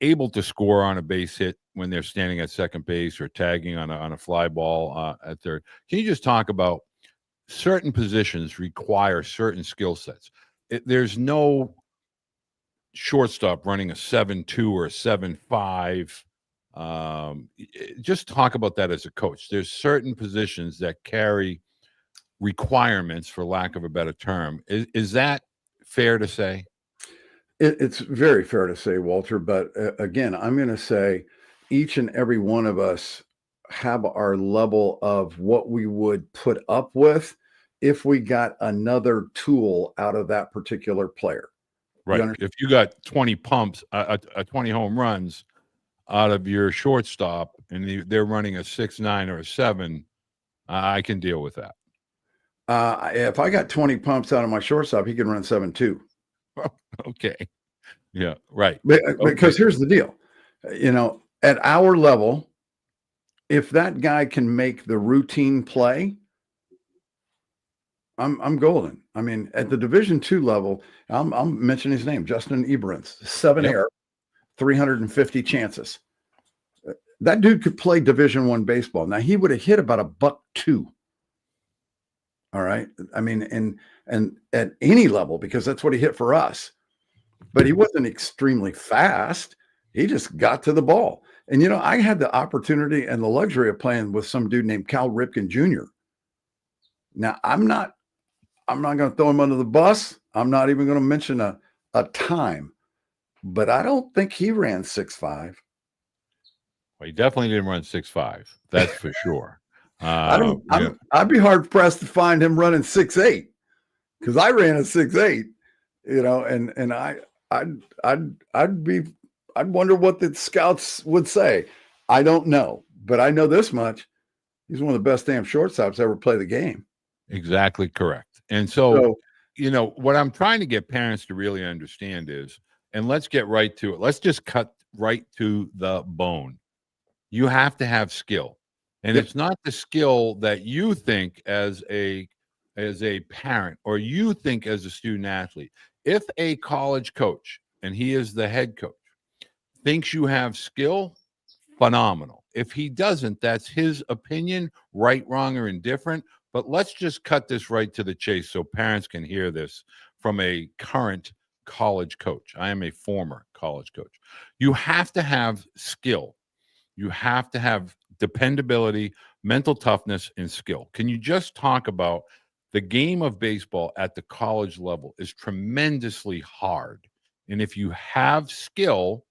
able to score on a base hit when they're standing at second base or tagging on a fly ball at third. Can you just talk about certain positions require certain skill sets? There's no shortstop running a 7-2 or a 7-5. Just talk about that as a coach. There's certain positions that carry requirements, for lack of a better term. Is that fair to say? It's very fair to say, Walter. But again, I'm going to say each and every one of us have our level of what we would put up with if we got another tool out of that particular player. Right. If you got 20 pumps, 20 home runs out of your shortstop, and they're running a 6-9 or a 7, I can deal with that. If I got 20 pumps out of my shortstop, he can run 7-2. Okay. Yeah. Right. Because here's the deal, at our level, if that guy can make the routine play, I'm golden. I mean, at the Division II level, I'll mention his name, Justin Eberens, 7 air, 350 chances. That dude could play Division I baseball. Now he would have hit about $102. All right. I mean, and at any level, because that's what he hit for us. But he wasn't extremely fast. He just got to the ball. And I had the opportunity and the luxury of playing with some dude named Cal Ripken Jr. Now I'm not going to throw him under the bus. I'm not even going to mention a time, but I don't think he ran 6.5. Well, he definitely didn't run 6.5. That's for sure. I'd be hard pressed to find him running 6.8 because I ran a 6.8, and I'd wonder what the scouts would say. I don't know, but I know this much. He's one of the best damn shortstops to ever play the game. Exactly correct. And so, what I'm trying to get parents to really understand is, and let's get right to it. Let's just cut right to the bone. You have to have skill. And it's not the skill that you think as a parent or you think as a student athlete. If a college coach, and he is the head coach, thinks you have skill, phenomenal. If he doesn't, that's his opinion, right, wrong, or indifferent. But let's just cut this right to the chase so parents can hear this from a current college coach. I am a former college coach. You have to have skill. You have to have dependability, mental toughness, and skill. Can you just talk about the game of baseball at the college level is tremendously hard. And if you have skill,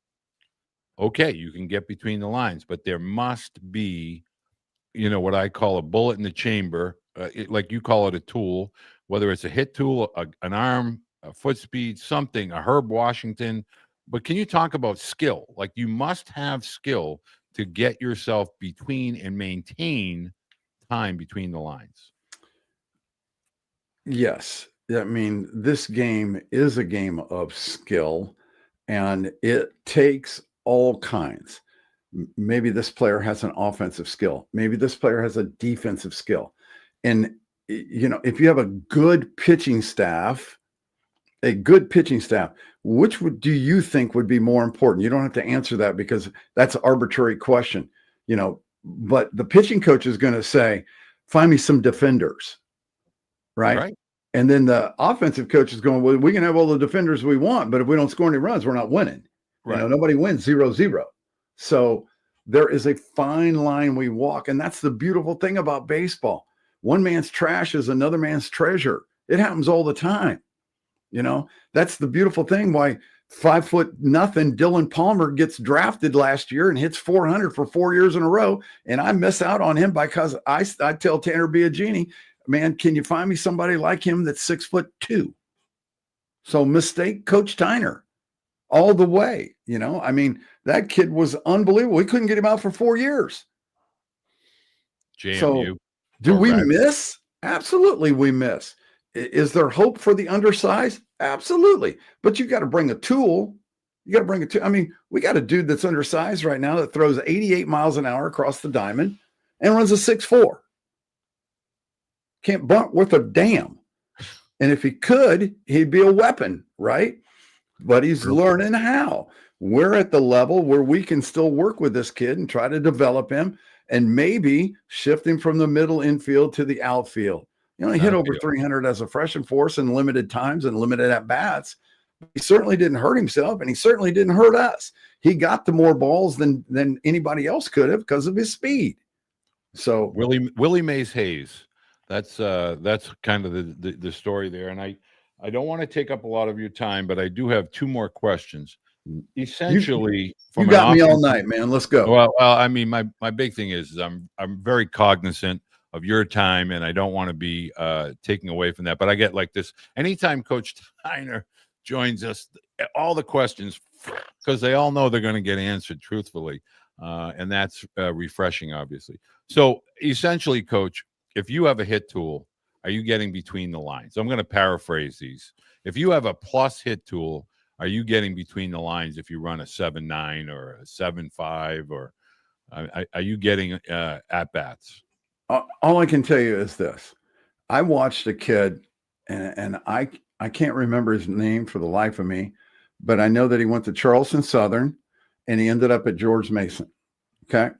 okay, you can get between the lines, but there must be, what I call a bullet in the chamber, like you call it a tool, whether it's a hit tool, an arm, a foot speed, something, a Herb Washington. But can you talk about skill? Like you must have skill to get yourself between and maintain time between the lines. Yes. I mean, this game is a game of skill, and it takes all kinds. Maybe this player has an offensive skill. Maybe this player has a defensive skill. And, if you have a good pitching staff, which do you think would be more important? You don't have to answer that because that's an arbitrary question, but the pitching coach is going to say, find me some defenders, right? And then the offensive coach is going, well, we can have all the defenders we want, but if we don't score any runs, we're not winning. Right. Nobody wins 0-0. So there is a fine line we walk. And that's the beautiful thing about baseball. One man's trash is another man's treasure. It happens all the time. That's the beautiful thing. Why 5'0" Dylan Palmer gets drafted last year and hits 400 for 4 years in a row. And I miss out on him because I tell Tanner Biagini, man, can you find me somebody like him that's 6'2"? So mistake Coach Tyner all the way. I mean, that kid was unbelievable. We couldn't get him out for 4 years. JMU. So do we miss? Absolutely, we miss. Is there hope for the undersized? Absolutely. But you got to bring a tool. I mean, we got a dude that's undersized right now that throws 88 miles an hour across the diamond and runs a 6'4". Can't bunt worth a damn. And if he could, he'd be a weapon, right? But he's learning how. we're at the level where we can still work with this kid and try to develop him and maybe shift him from the middle infield to the outfield. He hit over 300 as a freshman for us in limited times and limited at bats. He certainly didn't hurt himself, and he certainly didn't hurt us. He got to more balls than anybody else could have because of his speed. So Willie Mays Hayes, that's kind of the story there. And I don't want to take up a lot of your time, but I do have two more questions. Essentially, you got me all night, man. Let's go. Well, I mean, my big thing is I'm very cognizant of your time, and I don't want to be taking away from that. But I get like this anytime Coach Tyner joins us, all the questions, because they all know they're going to get answered truthfully, and that's refreshing, obviously. So essentially, Coach, if you have a hit tool, are you getting between the lines? I'm going to paraphrase these. If you have a plus hit tool, are you getting between the lines if you run a 7.9 or a 7.5, or are you getting at bats? All I can tell you is this. I watched a kid, and I can't remember his name for the life of me, but I know that he went to Charleston Southern, and he ended up at George Mason. Okay.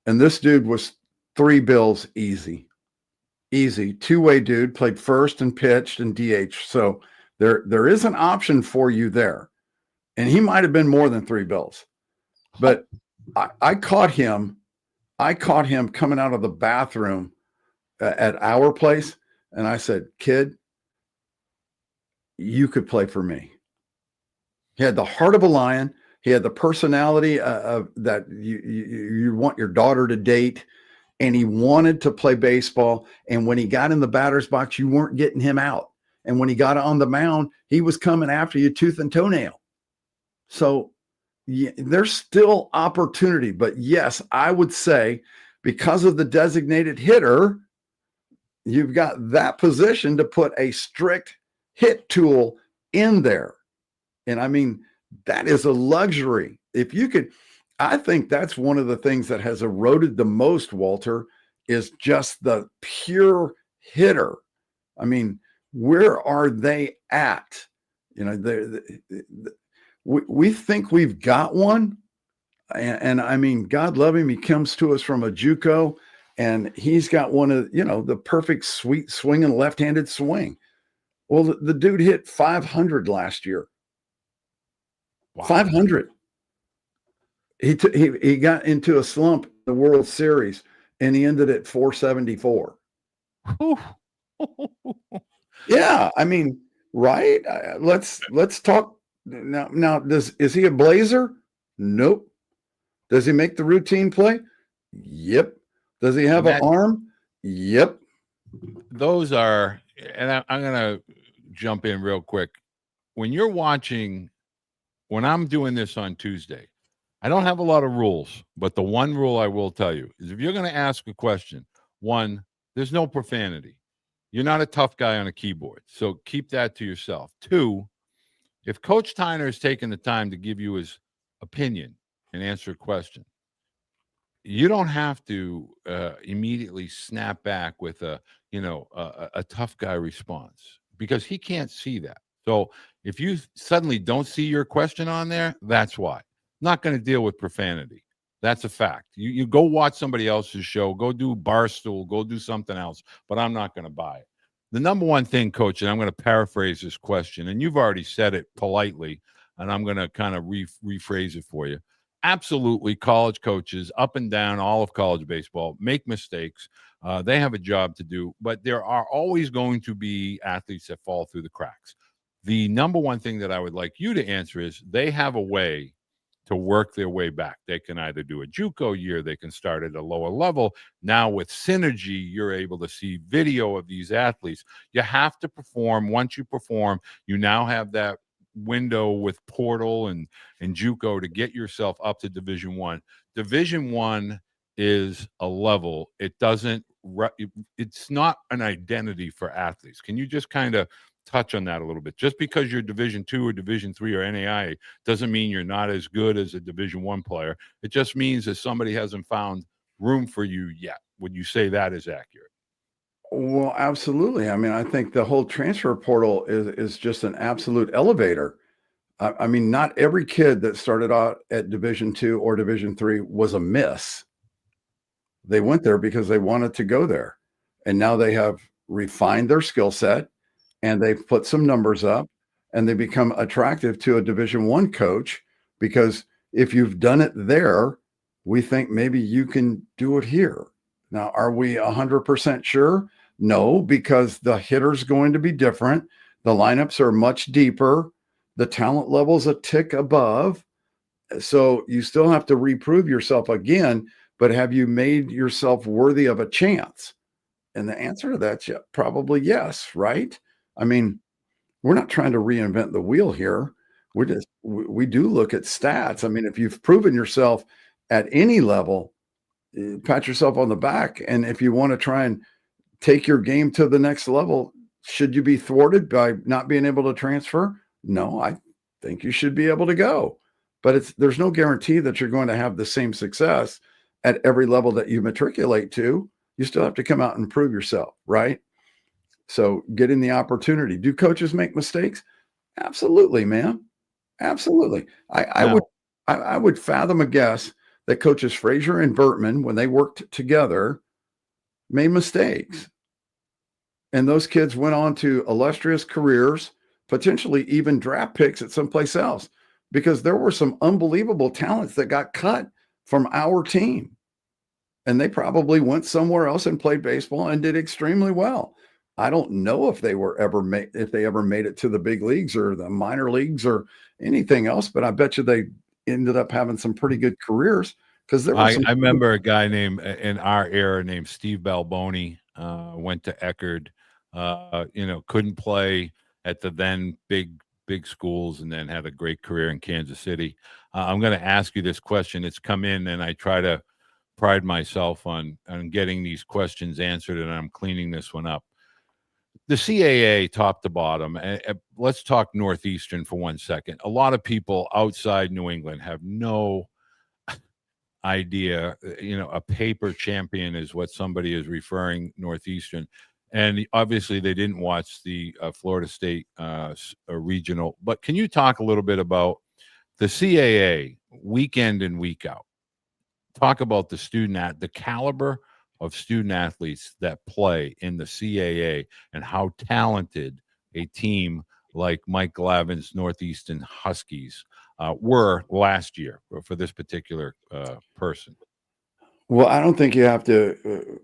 And this dude was 3 bills easy. Two-way dude, played first and pitched and DH. So there is an option for you there. And he might have been more than 3 bills. But I caught him coming out of the bathroom at our place. And I said, kid, you could play for me. He had the heart of a lion. He had the personality of that you want your daughter to date. And he wanted to play baseball. And when he got in the batter's box, you weren't getting him out. And when he got on the mound, he was coming after you tooth and toenail. So yeah, there's still opportunity. But yes, I would say because of the designated hitter, you've got that position to put a strict hit tool in there. And I mean, that is a luxury. If you could, I think that's one of the things that has eroded the most, Walter, is just the pure hitter. I mean, where are they at? We think we've got one. And I mean, God love him. He comes to us from a JUCO, and he's got one of, the perfect sweet swinging left-handed swing. Well, the dude hit 500 last year. Wow. 500. He got into a slump in the World Series, and he ended at 474. Yeah, I mean, right? Let's talk now. Is he a Blazer? Nope. Does he make the routine play? Yep. Does he have an arm? Yep. Those are, and I'm going to jump in real quick. When I'm doing this on Tuesday, I don't have a lot of rules, but the one rule I will tell you is if you're going to ask a question, one, there's no profanity. You're not a tough guy on a keyboard, so keep that to yourself. Two, if Coach Tyner has taken the time to give you his opinion and answer a question, you don't have to immediately snap back with a tough guy response, because he can't see that. So if you suddenly don't see your question on there, that's why. Not going to deal with profanity. That's a fact. You go watch somebody else's show, go do Barstool, go do something else, but I'm not going to buy it. The number one thing, Coach, and I'm going to paraphrase this question, and you've already said it politely, and I'm going to kind of rephrase it for you. Absolutely, college coaches up and down all of college baseball make mistakes. They have a job to do, but there are always going to be athletes that fall through the cracks. The number one thing that I would like you to answer is they have a way to work their way back. They can either do a JUCO year, they can start at a lower level. Now with Synergy, you're able to see video of these athletes. You have to perform. Once you perform, you now have that window with Portal and JUCO to get yourself up to Division I. Division I is a level. It's not an identity for athletes. Can you just kind of touch on that a little bit? Just because you're Division II or Division III or NAIA doesn't mean you're not as good as a Division I player. It just means that somebody hasn't found room for you yet. Would you say that is accurate? Well, absolutely. I mean, I think the whole transfer portal is just an absolute elevator. I mean, not every kid that started out at Division II or Division III was a miss. They went there because they wanted to go there. And now they have refined their skill set and they've put some numbers up and they become attractive to a Division I coach because if you've done it there, we think maybe you can do it here. Now, are we 100% sure? No, because the hitter's going to be different. The lineups are much deeper. The talent level's a tick above. So you still have to reprove yourself again, but have you made yourself worthy of a chance? And the answer to that's probably yes, right? I mean, we're not trying to reinvent the wheel here. We do look at stats. I mean, if you've proven yourself at any level, pat yourself on the back. And if you want to try and take your game to the next level, should you be thwarted by not being able to transfer? No, I think you should be able to go. But there's no guarantee that you're going to have the same success at every level that you matriculate to. You still have to come out and prove yourself, right? So getting the opportunity. Do coaches make mistakes? Absolutely, man. Absolutely. I would fathom a guess that coaches Frazier and Burtman, when they worked together, made mistakes. And those kids went on to illustrious careers, potentially even draft picks at someplace else, because there were some unbelievable talents that got cut from our team. And they probably went somewhere else and played baseball and did extremely well. I don't know if they ever made it to the big leagues or the minor leagues or anything else, but I bet you they ended up having some pretty good careers because there was I remember a guy named in our era named Steve Balboni, went to Eckerd, couldn't play at the then big schools and then had a great career in Kansas City. I'm going to ask you this question. It's come in and I try to pride myself on getting these questions answered, and I'm cleaning this one up. The CAA top to bottom, let's talk Northeastern for 1 second. A lot of people outside New England have no idea, a paper champion is what somebody is referring Northeastern. And obviously they didn't watch the Florida State regional, but can you talk a little bit about the CAA week in and week out? Talk about the caliber of student athletes that play in the CAA and how talented a team like Mike Glavin's Northeastern Huskies were last year for this particular person. Well, I don't think you have to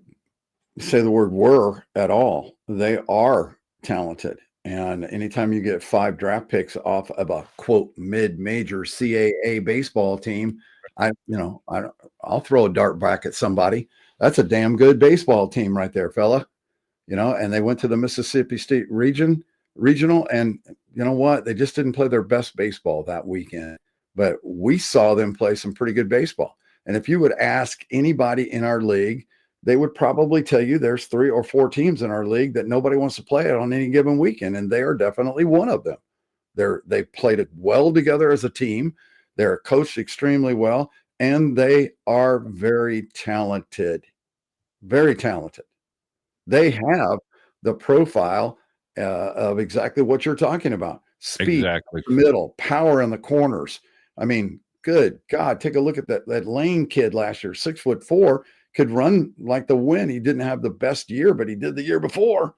say the word were at all. They are talented. And anytime you get 5 draft picks off of a quote mid-major CAA baseball team, I'll throw a dart back at somebody. That's a damn good baseball team right there, fella. And they went to the Mississippi State regional, and you know what? They just didn't play their best baseball that weekend. But we saw them play some pretty good baseball. And if you would ask anybody in our league, they would probably tell you there's 3 or 4 teams in our league that nobody wants to play it on any given weekend, and they are definitely one of them. They played it well together as a team. They're coached extremely well, and they are very talented. Very talented. They have the profile of exactly what you're talking about. Speed, exactly. Middle, power in the corners. I mean, good God, take a look at that Lane kid last year, 6'4", could run like the wind. He didn't have the best year, but he did the year before.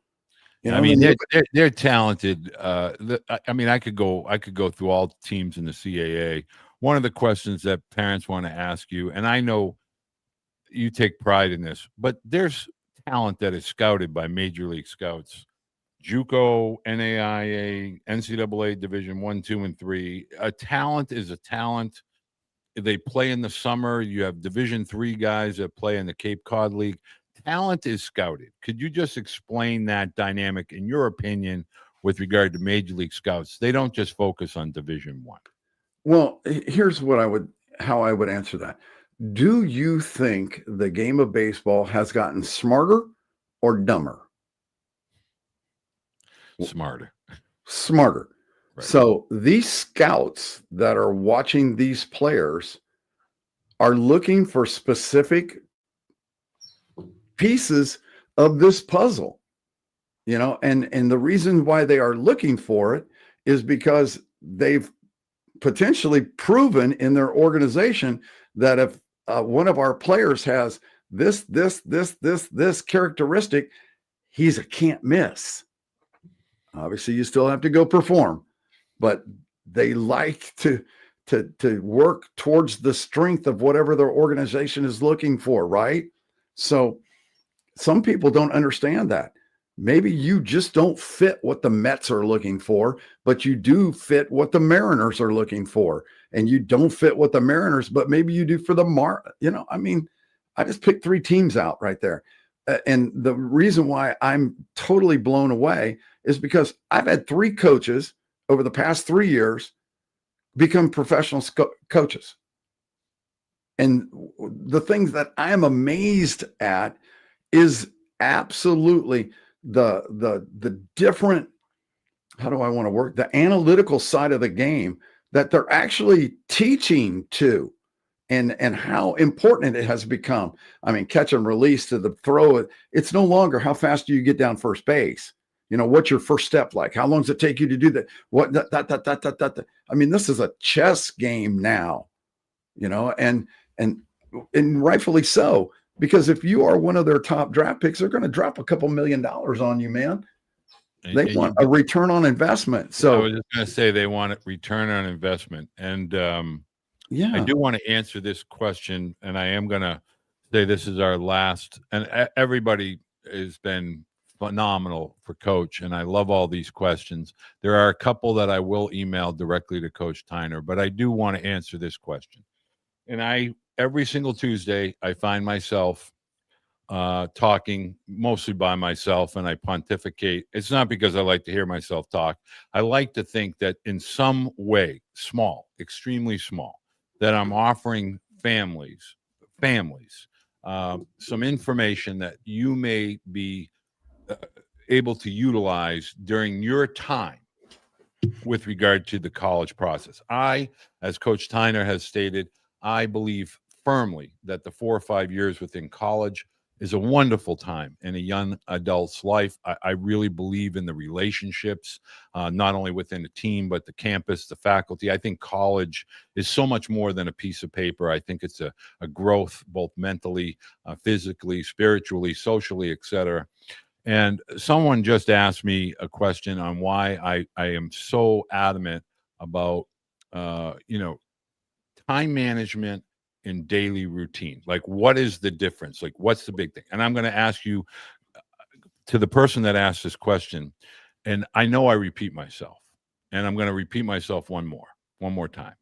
They're talented. I could go through all teams in the CAA. One of the questions that parents want to ask you, and I know you take pride in this, but there's talent that is scouted by Major League Scouts, JUCO, NAIA, NCAA Division I, II, and III. A talent is a talent. They play in the summer. You have Division III guys that play in the Cape Cod League. Talent is scouted. Could you just explain that dynamic, in your opinion, with regard to Major League Scouts? They don't just focus on Division I. Well, here's how I would answer that. Do you think the game of baseball has gotten smarter or dumber? Smarter. Right. So these scouts that are watching these players are looking for specific pieces of this puzzle, and the reason why they are looking for it is because they've potentially proven in their organization that if one of our players has this characteristic, he's a can't miss. Obviously, you still have to go perform, but they like to work towards the strength of whatever their organization is looking for, right? So some people don't understand that. Maybe you just don't fit what the Mets are looking for, but you do fit what the Mariners are looking for. And you don't fit what the Mariners, but maybe you do for the I mean, I just picked 3 teams out right there. And the reason why I'm totally blown away is because I've had 3 coaches over the past 3 years become professional coaches. And the things that I am amazed at is absolutely the different, how do I want to work, the analytical side of the game that they're actually teaching to, and how important it has become. I mean, catch and release to the throw. It's no longer how fast do you get down first base. What's your first step like? How long does it take you to do that? What that. I mean, this is a chess game now, and rightfully so, because if you are one of their top draft picks, they're going to drop a couple $1 million on you, man. They want a return on investment. So I was just going to say they want a return on investment. And I do want to answer this question, and I am going to say this is our last. And everybody has been phenomenal for Coach, and I love all these questions. There are a couple that I will email directly to Coach Tyner, but I do want to answer this question. And every single Tuesday, I find myself talking mostly by myself, and I pontificate. It's not because I like to hear myself talk. I like to think that in some way, small, extremely small, that I'm offering families some information that you may be able to utilize during your time with regard to the college process. As Coach Tyner has stated, I believe firmly that the 4 or 5 years within college is a wonderful time in a young adult's life. I really believe in the relationships, not only within the team, but the campus, the faculty. I think college is so much more than a piece of paper. I think it's a growth, both mentally, physically, spiritually, socially, et cetera. And someone just asked me a question on why I am so adamant about, time management in daily routine. Like, what is the difference? Like, what's the big thing? And I'm going to ask you, to the person that asked this question, and I know I repeat myself, and I'm going to repeat myself one more time.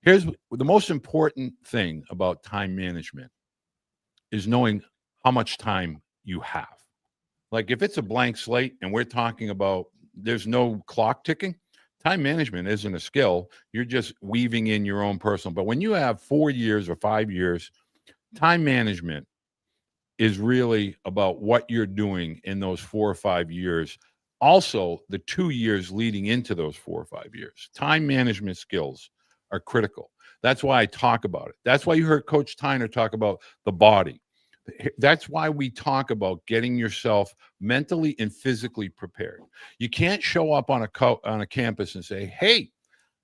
Here's the most important thing about time management is knowing how much time you have. Like, if it's a blank slate and we're talking about there's no clock ticking, time management isn't a skill. You're just weaving in your own personal. But when you have 4 years or 5 years, time management is really about what you're doing in those 4 or 5 years. Also, the 2 years leading into those 4 or 5 years. Time management skills are critical. That's why I talk about it. That's why you heard Coach Tyner talk about the body. That's why we talk about getting yourself mentally and physically prepared. You can't show up on a campus and say, hey,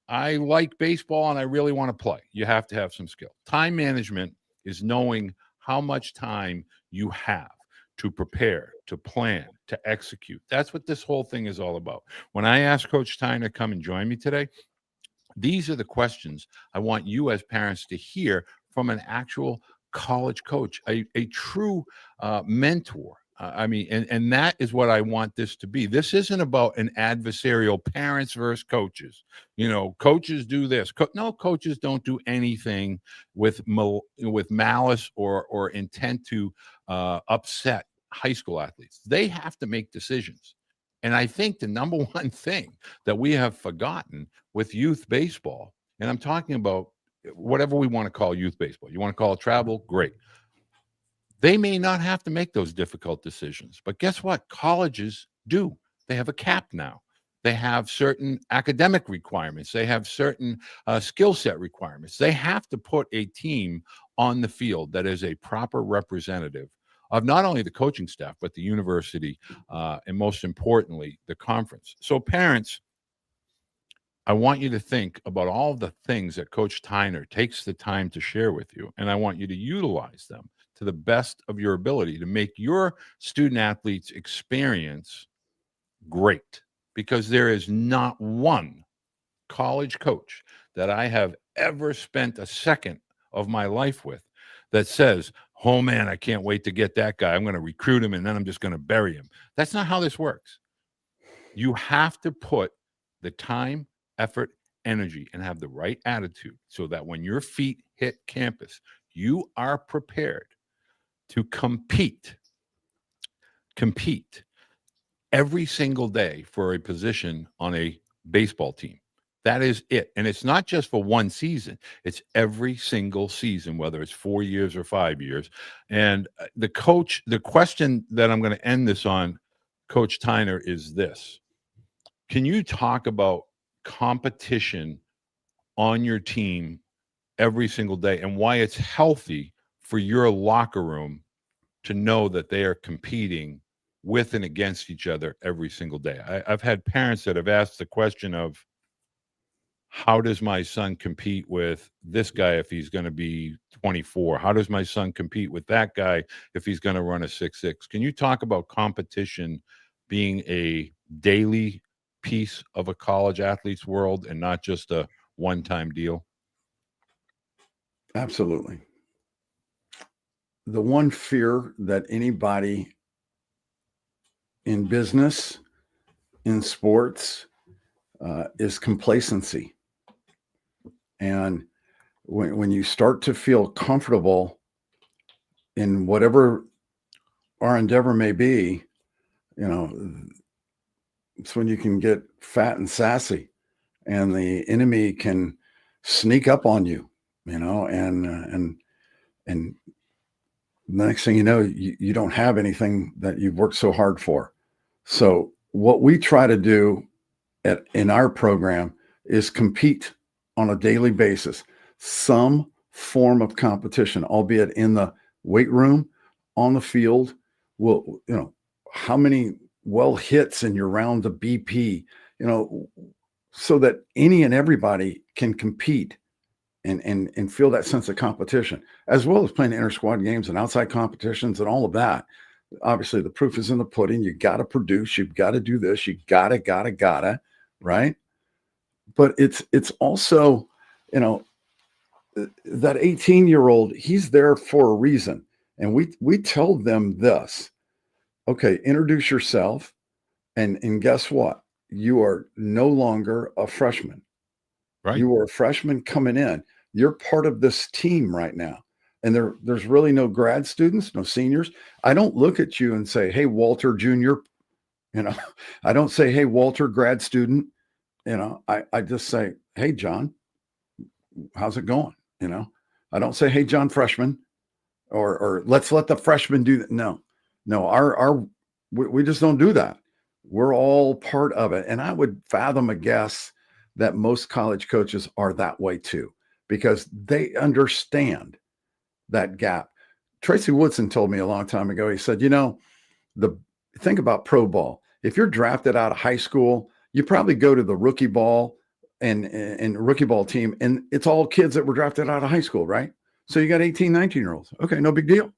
I like baseball and I really want to play. You have to have some skill. Time management is knowing how much time you have to prepare, to plan, to execute. That's what this whole thing is all about. When I asked Coach Tyner to come and join me today, these are the questions I want you as parents to hear from an actual college coach, a true mentor. And that is what I want this to be. This isn't about an adversarial parents versus coaches. Coaches do this. No, coaches don't do anything with malice or intent to upset high school athletes. They have to make decisions. And I think the number one thing that we have forgotten with youth baseball, and I'm talking about whatever we want to call youth baseball. You want to call it travel? Great. They may not have to make those difficult decisions, but guess what? Colleges do. They have a cap now. They have certain academic requirements. They have certain skill set requirements. They have to put a team on the field that is a proper representative of not only the coaching staff, but the university, and most importantly, the conference. So parents, I want you to think about all the things that Coach Tyner takes the time to share with you, and I want you to utilize them to the best of your ability to make your student athletes experience great, because there is not one college coach that I have ever spent a second of my life with that says, oh man, I can't wait to get that guy. I'm going to recruit him and then I'm just going to bury him. That's not how this works. You have to put the time, effort, energy, and have the right attitude so that when your feet hit campus, you are prepared to compete every single day for a position on a baseball team. That is it. And it's not just for one season, it's every single season, whether it's 4 years or 5 years. And the question that I'm going to end this on, Coach Tyner, is this. Can you talk about competition on your team every single day and why it's healthy for your locker room to know that they are competing with and against each other every single day? I've had parents that have asked the question of, how does my son compete with this guy if he's going to be 24? How does my son compete with that guy if he's going to run a 6.6? Can you talk about competition being a daily piece of a college athlete's world and not just a one-time deal? Absolutely. The one fear that anybody in business, in sports, is complacency. And when you start to feel comfortable in whatever our endeavor may be, it's when you can get fat and sassy and the enemy can sneak up on you, and the next thing you know, you don't have anything that you've worked so hard for. So what we try to do in our program is compete on a daily basis, some form of competition, albeit in the weight room, on the field. Well, how many well hits in your round of BP, so that any and everybody can compete and feel that sense of competition, as well as playing inter squad games and outside competitions and all of that. Obviously, the proof is in the pudding. You got to produce. You've got to do this. You gotta, right? But it's also, that 18-year-old, he's there for a reason. And we tell them this, okay, introduce yourself. And guess what? You are no longer a freshman. Right. You are a freshman coming in. You're part of this team right now. And there's really no grad students, no seniors. I don't look at you and say, hey, Walter Jr., I don't say, hey, Walter, grad student. I just say, hey, John, how's it going? I don't say, hey, John, freshman, or let's let the freshmen do that. No, we just don't do that. We're all part of it. And I would fathom a guess that most college coaches are that way too, because they understand that gap. Tracy Woodson told me a long time ago, he said, think about pro ball. If you're drafted out of high school, you probably go to the rookie ball and rookie ball team, and it's all kids that were drafted out of high school, right? So you got 18, 19-year-olds. Okay, no big deal.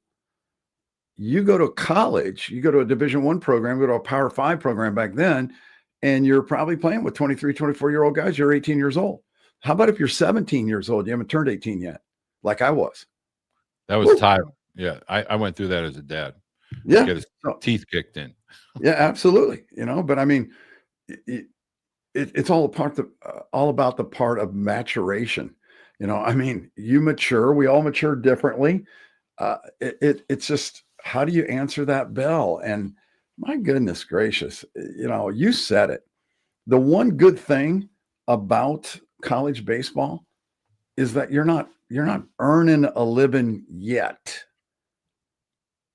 You go to college, you go to a Division I program, go to a Power 5 program back then, and you're probably playing with 23, 24-year-old guys. You're 18 years old. How about if you're 17 years old? You haven't turned 18 yet, like I was. That was Tyler. Yeah, I went through that as a dad. Yeah. Get his teeth kicked in. Yeah, absolutely. But I mean, it's all about the part of maturation. I mean, you mature, we all mature differently. It's just, how do you answer that bell? And my goodness gracious, you said it. The one good thing about college baseball is that you're not earning a living yet.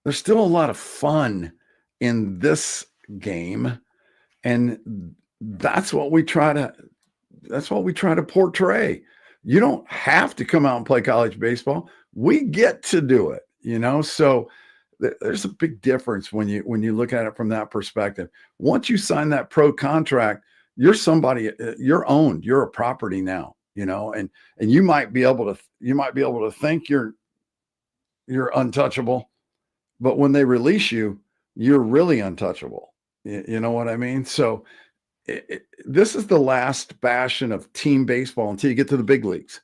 There's still a lot of fun in this game, and that's what we try to portray. You don't have to come out and play college baseball. We get to do it, so there's a big difference when you look at it from that perspective. Once you sign that pro contract, you're somebody, you're owned, you're a property now, and you might be able to think you're untouchable, but when they release you, you're really untouchable. You know what I mean? So this is the last bastion of team baseball until you get to the big leagues,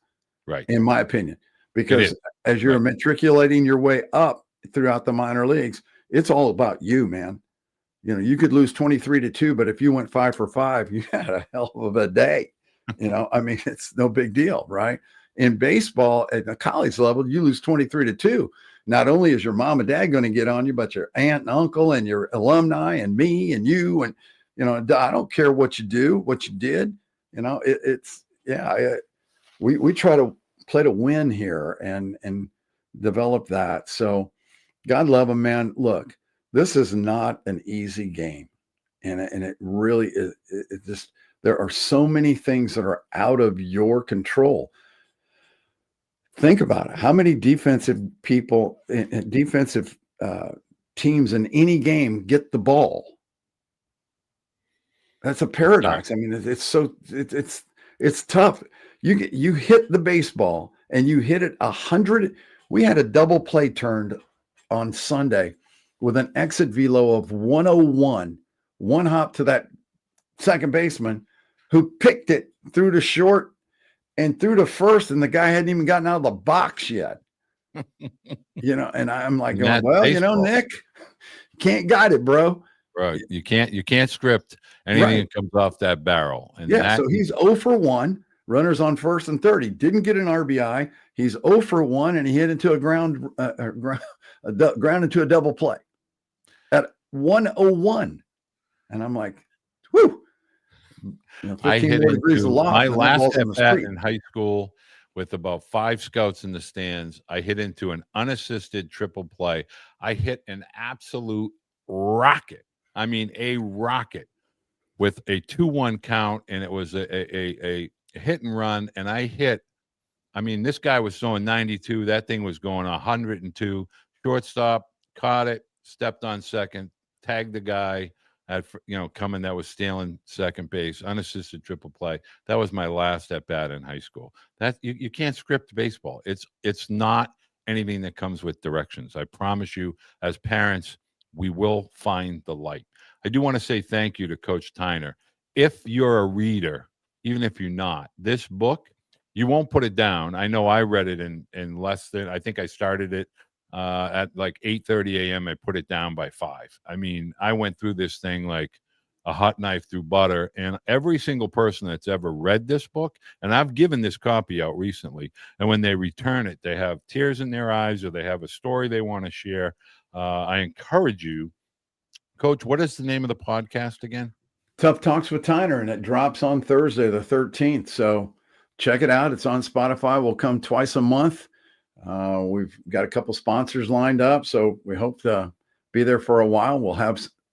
Right. in my opinion, because as you're matriculating your way up throughout the minor leagues, it's all about you, man. You could lose 23-2, but if you went 5 for 5, you had a hell of a day. I mean, it's no big deal, right? In baseball at the college level, you lose 23-2. Not only is your mom and dad going to get on you, but your aunt and uncle and your alumni and me and you. And, I don't care what you do, what you did, we try to play to win here and develop that. So God love them, man. Look, this is not an easy game. And it really is. There are so many things that are out of your control. Think about it. How many defensive people and defensive teams in any game get the ball? That's a paradox. I mean, it's tough. You hit the baseball and you hit it 100. We had a double play turned on Sunday with an exit velo of 101, one hop to that second baseman who picked it through to short and through to first, and the guy hadn't even gotten out of the box yet. And I'm like, going, well, baseball. Nick, you can't guide it, bro. Right. You can't script anything that comes off that barrel. And so he's 0 for 1, runners on first and third. He didn't get an RBI. He's 0 for 1, and he hit into a ground into a double play at 101. And I'm like, whoo. I hit into my last at bat in high school with about 5 scouts in the stands. I hit into an unassisted triple play. I hit an absolute rocket. I mean, a rocket with a 2-1 count, and it was a hit and run. And I hit. I mean, this guy was throwing 92. That thing was going 102. Shortstop caught it, stepped on second, tagged the guy coming that was stealing second base, unassisted triple play. That was my last at bat in high school. That you can't script baseball. It's not anything that comes with directions. I promise you, as parents, we will find the light. I do want to say thank you to Coach Tyner. If you're a reader, even if you're not, this book, you won't put it down. I know I read it in less than, I think I started it at like 8:30 a.m. I put it down by 5. I mean, I went through this thing like a hot knife through butter, and every single person that's ever read this book, and I've given this copy out recently, and when they return it, they have tears in their eyes or they have a story they want to share. I encourage you, Coach, what is the name of the podcast again? Tough Talks with Tyner, and it drops on Thursday, the 13th. So check it out. It's on Spotify. We'll come twice a month. We've got a couple sponsors lined up, so we hope to be there for a while.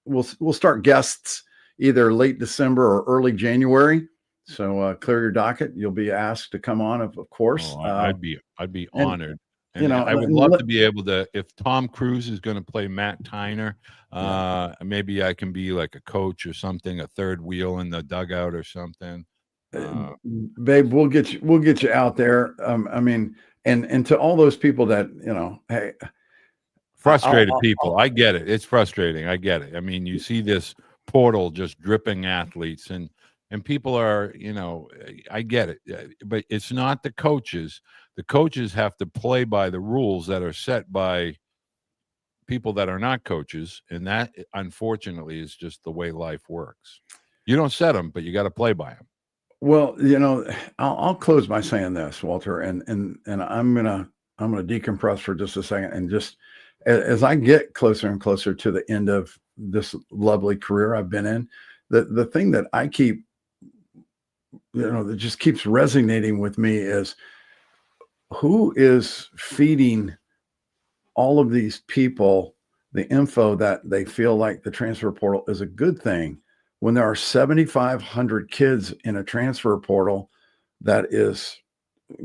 We'll start guests either late December or early January. So clear your docket. You'll be asked to come on, of course. I'd be honored. And I would love to be able to, if Tom Cruise is going to play Matt Tyner, maybe I can be like a coach or something, a third wheel in the dugout or something. Babe, we'll get you out there. I mean, and to all those people that, hey, frustrated people. I get it. It's frustrating. I get it. I mean, you see this portal just dripping athletes and people are, I get it, but it's not the coaches. The coaches have to play by the rules that are set by people that are not coaches. And that, unfortunately, is just the way life works. You don't set them, but you got to play by them. Well, I'll close by saying this, Walter, and I'm gonna decompress for just a second, and just as I get closer and closer to the end of this lovely career I've been in, the thing that I keep, that just keeps resonating with me is who is feeding all of these people the info that they feel like the transfer portal is a good thing, when there are 7,500 kids in a transfer portal that is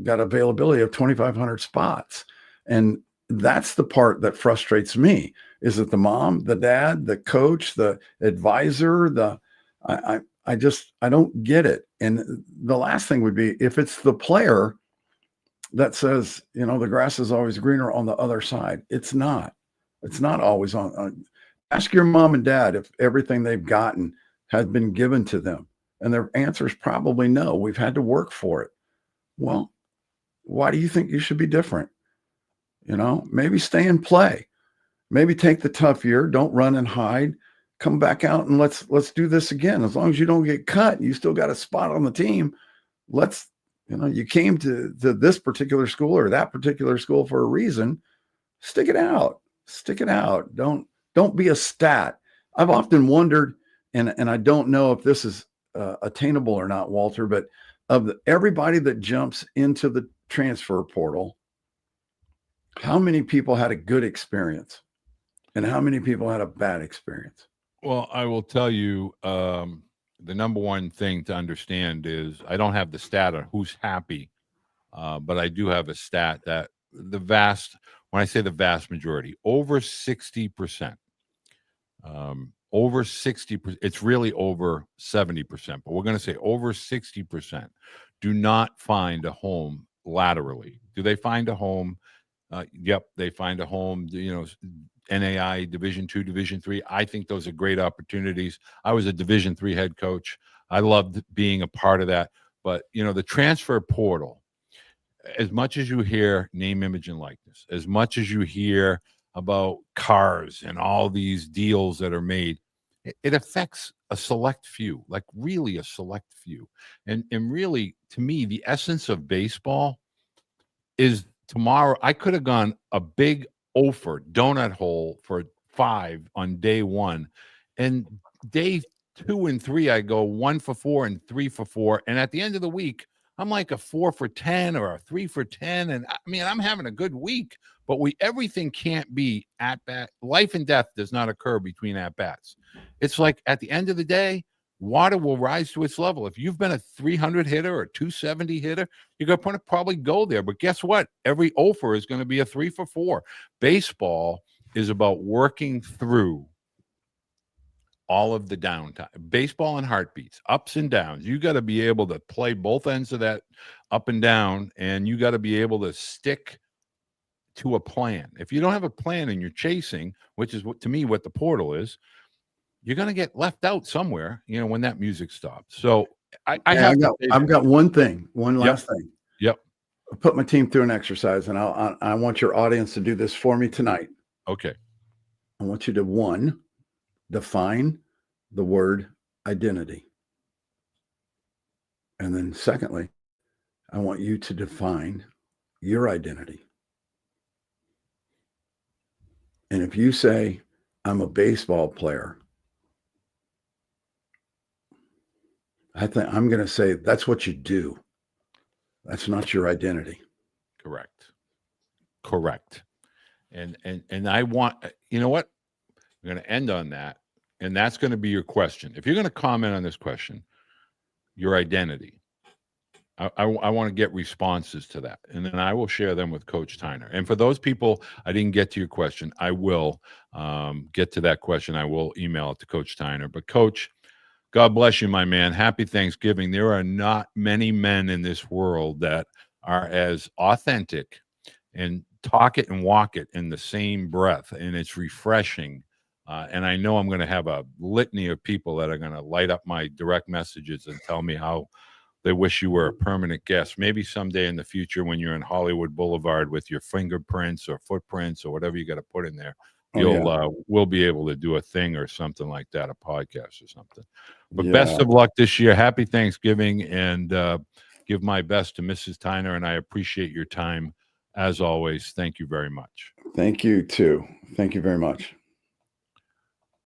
got availability of 2,500 spots. And that's the part that frustrates me. Is it the mom, the dad, the coach, the advisor, I I don't get it. And the last thing would be if it's the player that says, you know, the grass is always greener on the other side. It's not. It's not always on. Ask your mom and dad if everything they've gotten has been given to them. And their answer is probably no. We've had to work for it. Well, why do you think you should be different? You know, maybe stay and play. Maybe take the tough year. Don't run and hide. Come back out and let's do this again. As long as you don't get cut, you still got a spot on the team. You know, you came to this particular school or that particular school for a reason. Stick it out. Stick it out. Don't be a stat. I've often wondered, and I don't know if this is attainable or not, Walter, but everybody that jumps into the transfer portal, how many people had a good experience and how many people had a bad experience? Well, I will tell you, the number one thing to understand is I don't have the stat on who's happy, but I do have a stat that when I say the vast majority, over 60%, over 60%, it's really over 70%, but we're going to say over 60% do not find a home laterally. Do they find a home? Yep, they find a home, you know, NAI, Division II, Division III. I think those are great opportunities. I was a Division III head coach. I loved being a part of that. But, you know, the transfer portal, as much as you hear name, image, and likeness, as much as you hear about cars and all these deals that are made, it affects a select few, like really a select few. And really, to me, the essence of baseball is tomorrow. I could have gone a big for donut hole for 5 on day 1, and day 2 and 3 I go 1 for 4 and 3 for 4, and at the end of the week I'm like a 4 for 10 or a 3 for 10, and I mean I'm having a good week. But everything can't be at bat. Life and death does not occur between at bats. It's like at the end of the day, water will rise to its level. If you've been a 300 hitter or 270 hitter, you're going to probably go there. But guess what? Every offer is going to be a 3 for 4. Baseball is about working through all of the downtime. Baseball and heartbeats, ups and downs. You got to be able to play both ends of that up and down, and you got to be able to stick to a plan. If you don't have a plan and you're chasing, which is to me what the portal is, you're going to get left out somewhere, you know, when that music stops. So I've got one last thing. Yep. I'll put my team through an exercise, and I want your audience to do this for me tonight. Okay. I want you to define the word identity. And then secondly, I want you to define your identity. And if you say, I'm a baseball player, I think I'm going to say that's what you do. That's not your identity. Correct. And I want, you know what? I'm going to end on that. And that's going to be your question. If you're going to comment on this question, your identity, I want to get responses to that. And then I will share them with Coach Tyner. And for those people, I didn't get to your question, I will get to that question. I will email it to Coach Tyner. But Coach, God bless you, my man. Happy Thanksgiving. There are not many men in this world that are as authentic and talk it and walk it in the same breath. And it's refreshing. And I know I'm going to have a litany of people that are going to light up my direct messages and tell me how they wish you were a permanent guest. Maybe someday in the future when you're in Hollywood Boulevard with your fingerprints or footprints or whatever you got to put in there, we'll be able to do a thing or something like that, a podcast or something. But best of luck this year. Happy Thanksgiving, and give my best to Mrs. Tyner, and I appreciate your time as always. Thank you very much. Thank you too. Thank you very much.